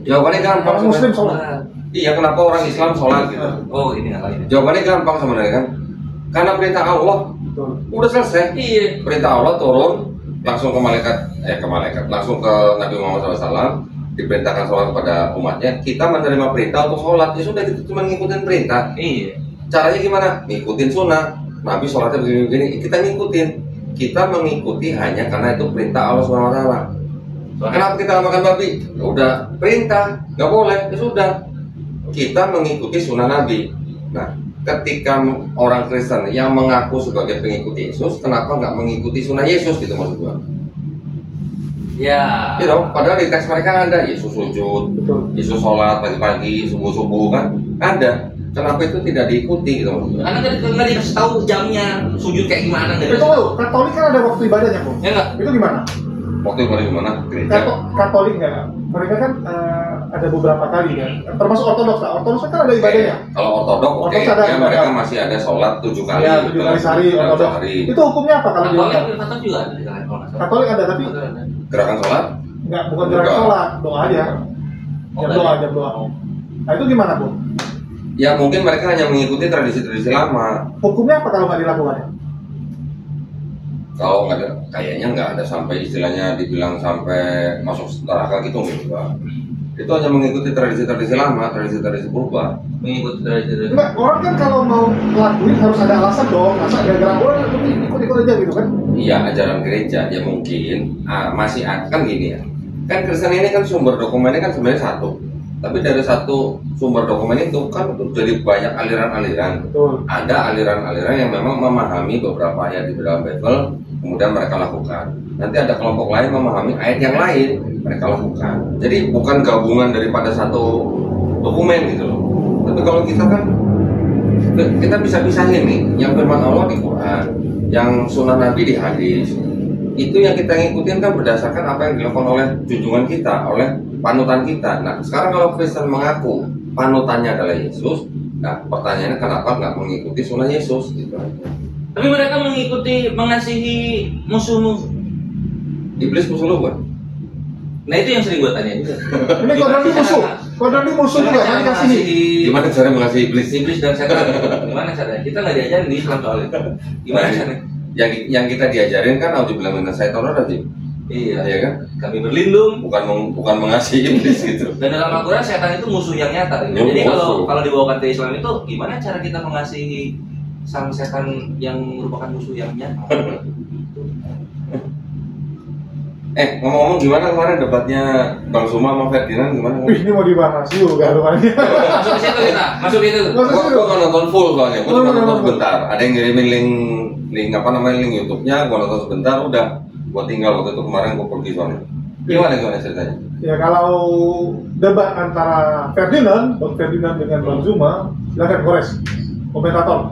Jawabannya gampang. Orang Muslim sholat. Iya, kenapa orang Islam sholat gitu? Oh ini apa ini? Jawabannya gampang sebenarnya kan. Karena perintah Allah udah selesai. Iya. Perintah Allah turun langsung ke malaikat, langsung ke Nabi Muhammad SAW, diperintahkan sholat kepada umatnya. Kita menerima perintah untuk sholat, ya sudah kita cuma ngikutin perintah. Iya. Caranya gimana? Ngikutin sunnah. Nabi sholatnya begini-begini, kita ngikutin. Kita mengikuti hanya karena itu perintah Allah SWT. Kenapa kita makan babi? Ya udah perintah, nggak boleh, ya sudah. Kita mengikuti sunnah Nabi. Nah, ketika orang Kristen yang mengaku sebagai pengikut Yesus, kenapa nggak mengikuti sunnah Yesus gitu maksud gua? Ya. Gitu, padahal di teks mereka ada Yesus sujud, Yesus sholat pagi-pagi, subuh-subuh kan ada. Kenapa itu tidak diikuti gitu maksud gua? Karena nggak dikasih tahu jamnya sujud kayak gimana gitu. Itu lu, Katolik kan ada waktu ibadahnya kok. Ya nggak? Itu gimana? Waktu itu gimana? Gereja? Katolik nggak? Mereka kan ada beberapa kali kan. Termasuk Ortodoks lah. Ortodoks kan ada ibadahnya. Kalau Ortodoks, oke, Ortodoks ada ya, ibadah. mereka masih ada sholat 7 kali. Ya, 7 kali sehari Ortodoks. Itu hukumnya apa kalau Katolik di juga ada di dalam kalau nggak salah. Katolik ada tapi Gerakan sholat? nggak, bukan gerakan sholat, doa aja. Jam doa. Nah itu gimana Bu? Ya mungkin mereka hanya mengikuti tradisi-tradisi lama. Hukumnya apa kalau nggak dilakukan? Kalau nggak ada, kayaknya nggak ada sampai istilahnya dibilang sampai masuk neraka gitu enggak. Itu hanya mengikuti tradisi-tradisi lama, tradisi-tradisi berubah. Mengikuti tradisi. Enggak, orang kan kalau mau ngelakuin harus ada alasan dong. Masa gara-gara orang ikut-ikut aja gitu kan? Iya, ajaran gereja ya mungkin masih kan gini ya. Kan Kristen ini kan sumber dokumennya kan sebenarnya satu. Tapi dari satu sumber dokumen itu kan jadi banyak aliran-aliran. Betul. Ada aliran-aliran yang memang memahami beberapa ayat di dalam Bible, kemudian mereka lakukan. Nanti ada kelompok lain memahami ayat yang lain, mereka lakukan. Jadi bukan gabungan daripada satu dokumen gitu loh. Tapi kalau kita kan kita bisa pisahin nih, yang firman Allah di Quran, yang sunnah Nabi di hadis. Itu yang kita ngikutin kan berdasarkan apa yang dilakukan oleh junjungan kita, oleh panutan kita. Nah, sekarang kalau Kristen mengaku panutannya adalah Yesus. Nah, pertanyaannya kenapa nggak mengikuti sunnah Yesus gitu aja. Tapi mereka mengasihi musuh-musuh. Iblis musuh lu kan? Nah itu yang sering gue tanya juga. Ini kodam musuh juga kan kasih. Gimana cara mengasihi iblis? Iblis dan setan. Gimana caranya? Kita nggak diajarin di Islam soal itu. Gimana caranya? Yang kita diajarin kan auzubillahi minasyaitonirrajim. Iya, ya kan? Kami berlindung. Bukan mengasihi iblis gitu. Dan dalam Al-Quran setan itu musuh yang nyata. Gitu. Jadi kalau dibawakan ke Islam itu gimana cara kita mengasihi sang setan yang merupakan musuh yang nyata? Ngomong-ngomong gimana kemarin debatnya Bang Suma sama Ferdinand gimana? Wih, ini mau dibahas juga rupanya. Masuk ke situ kita, masuk itu. Gua nggak nonton full soalnya, gua cuma nonton sebentar. Ada yang ngirimin link YouTube-nya, gua nonton sebentar, udah. Gua tinggal waktu itu kemarin gua pergi soalnya. Gimana ceritanya? Ya kalau debat antara Bang Ferdinand dengan Bang Zuma, silakan Kores, komentator.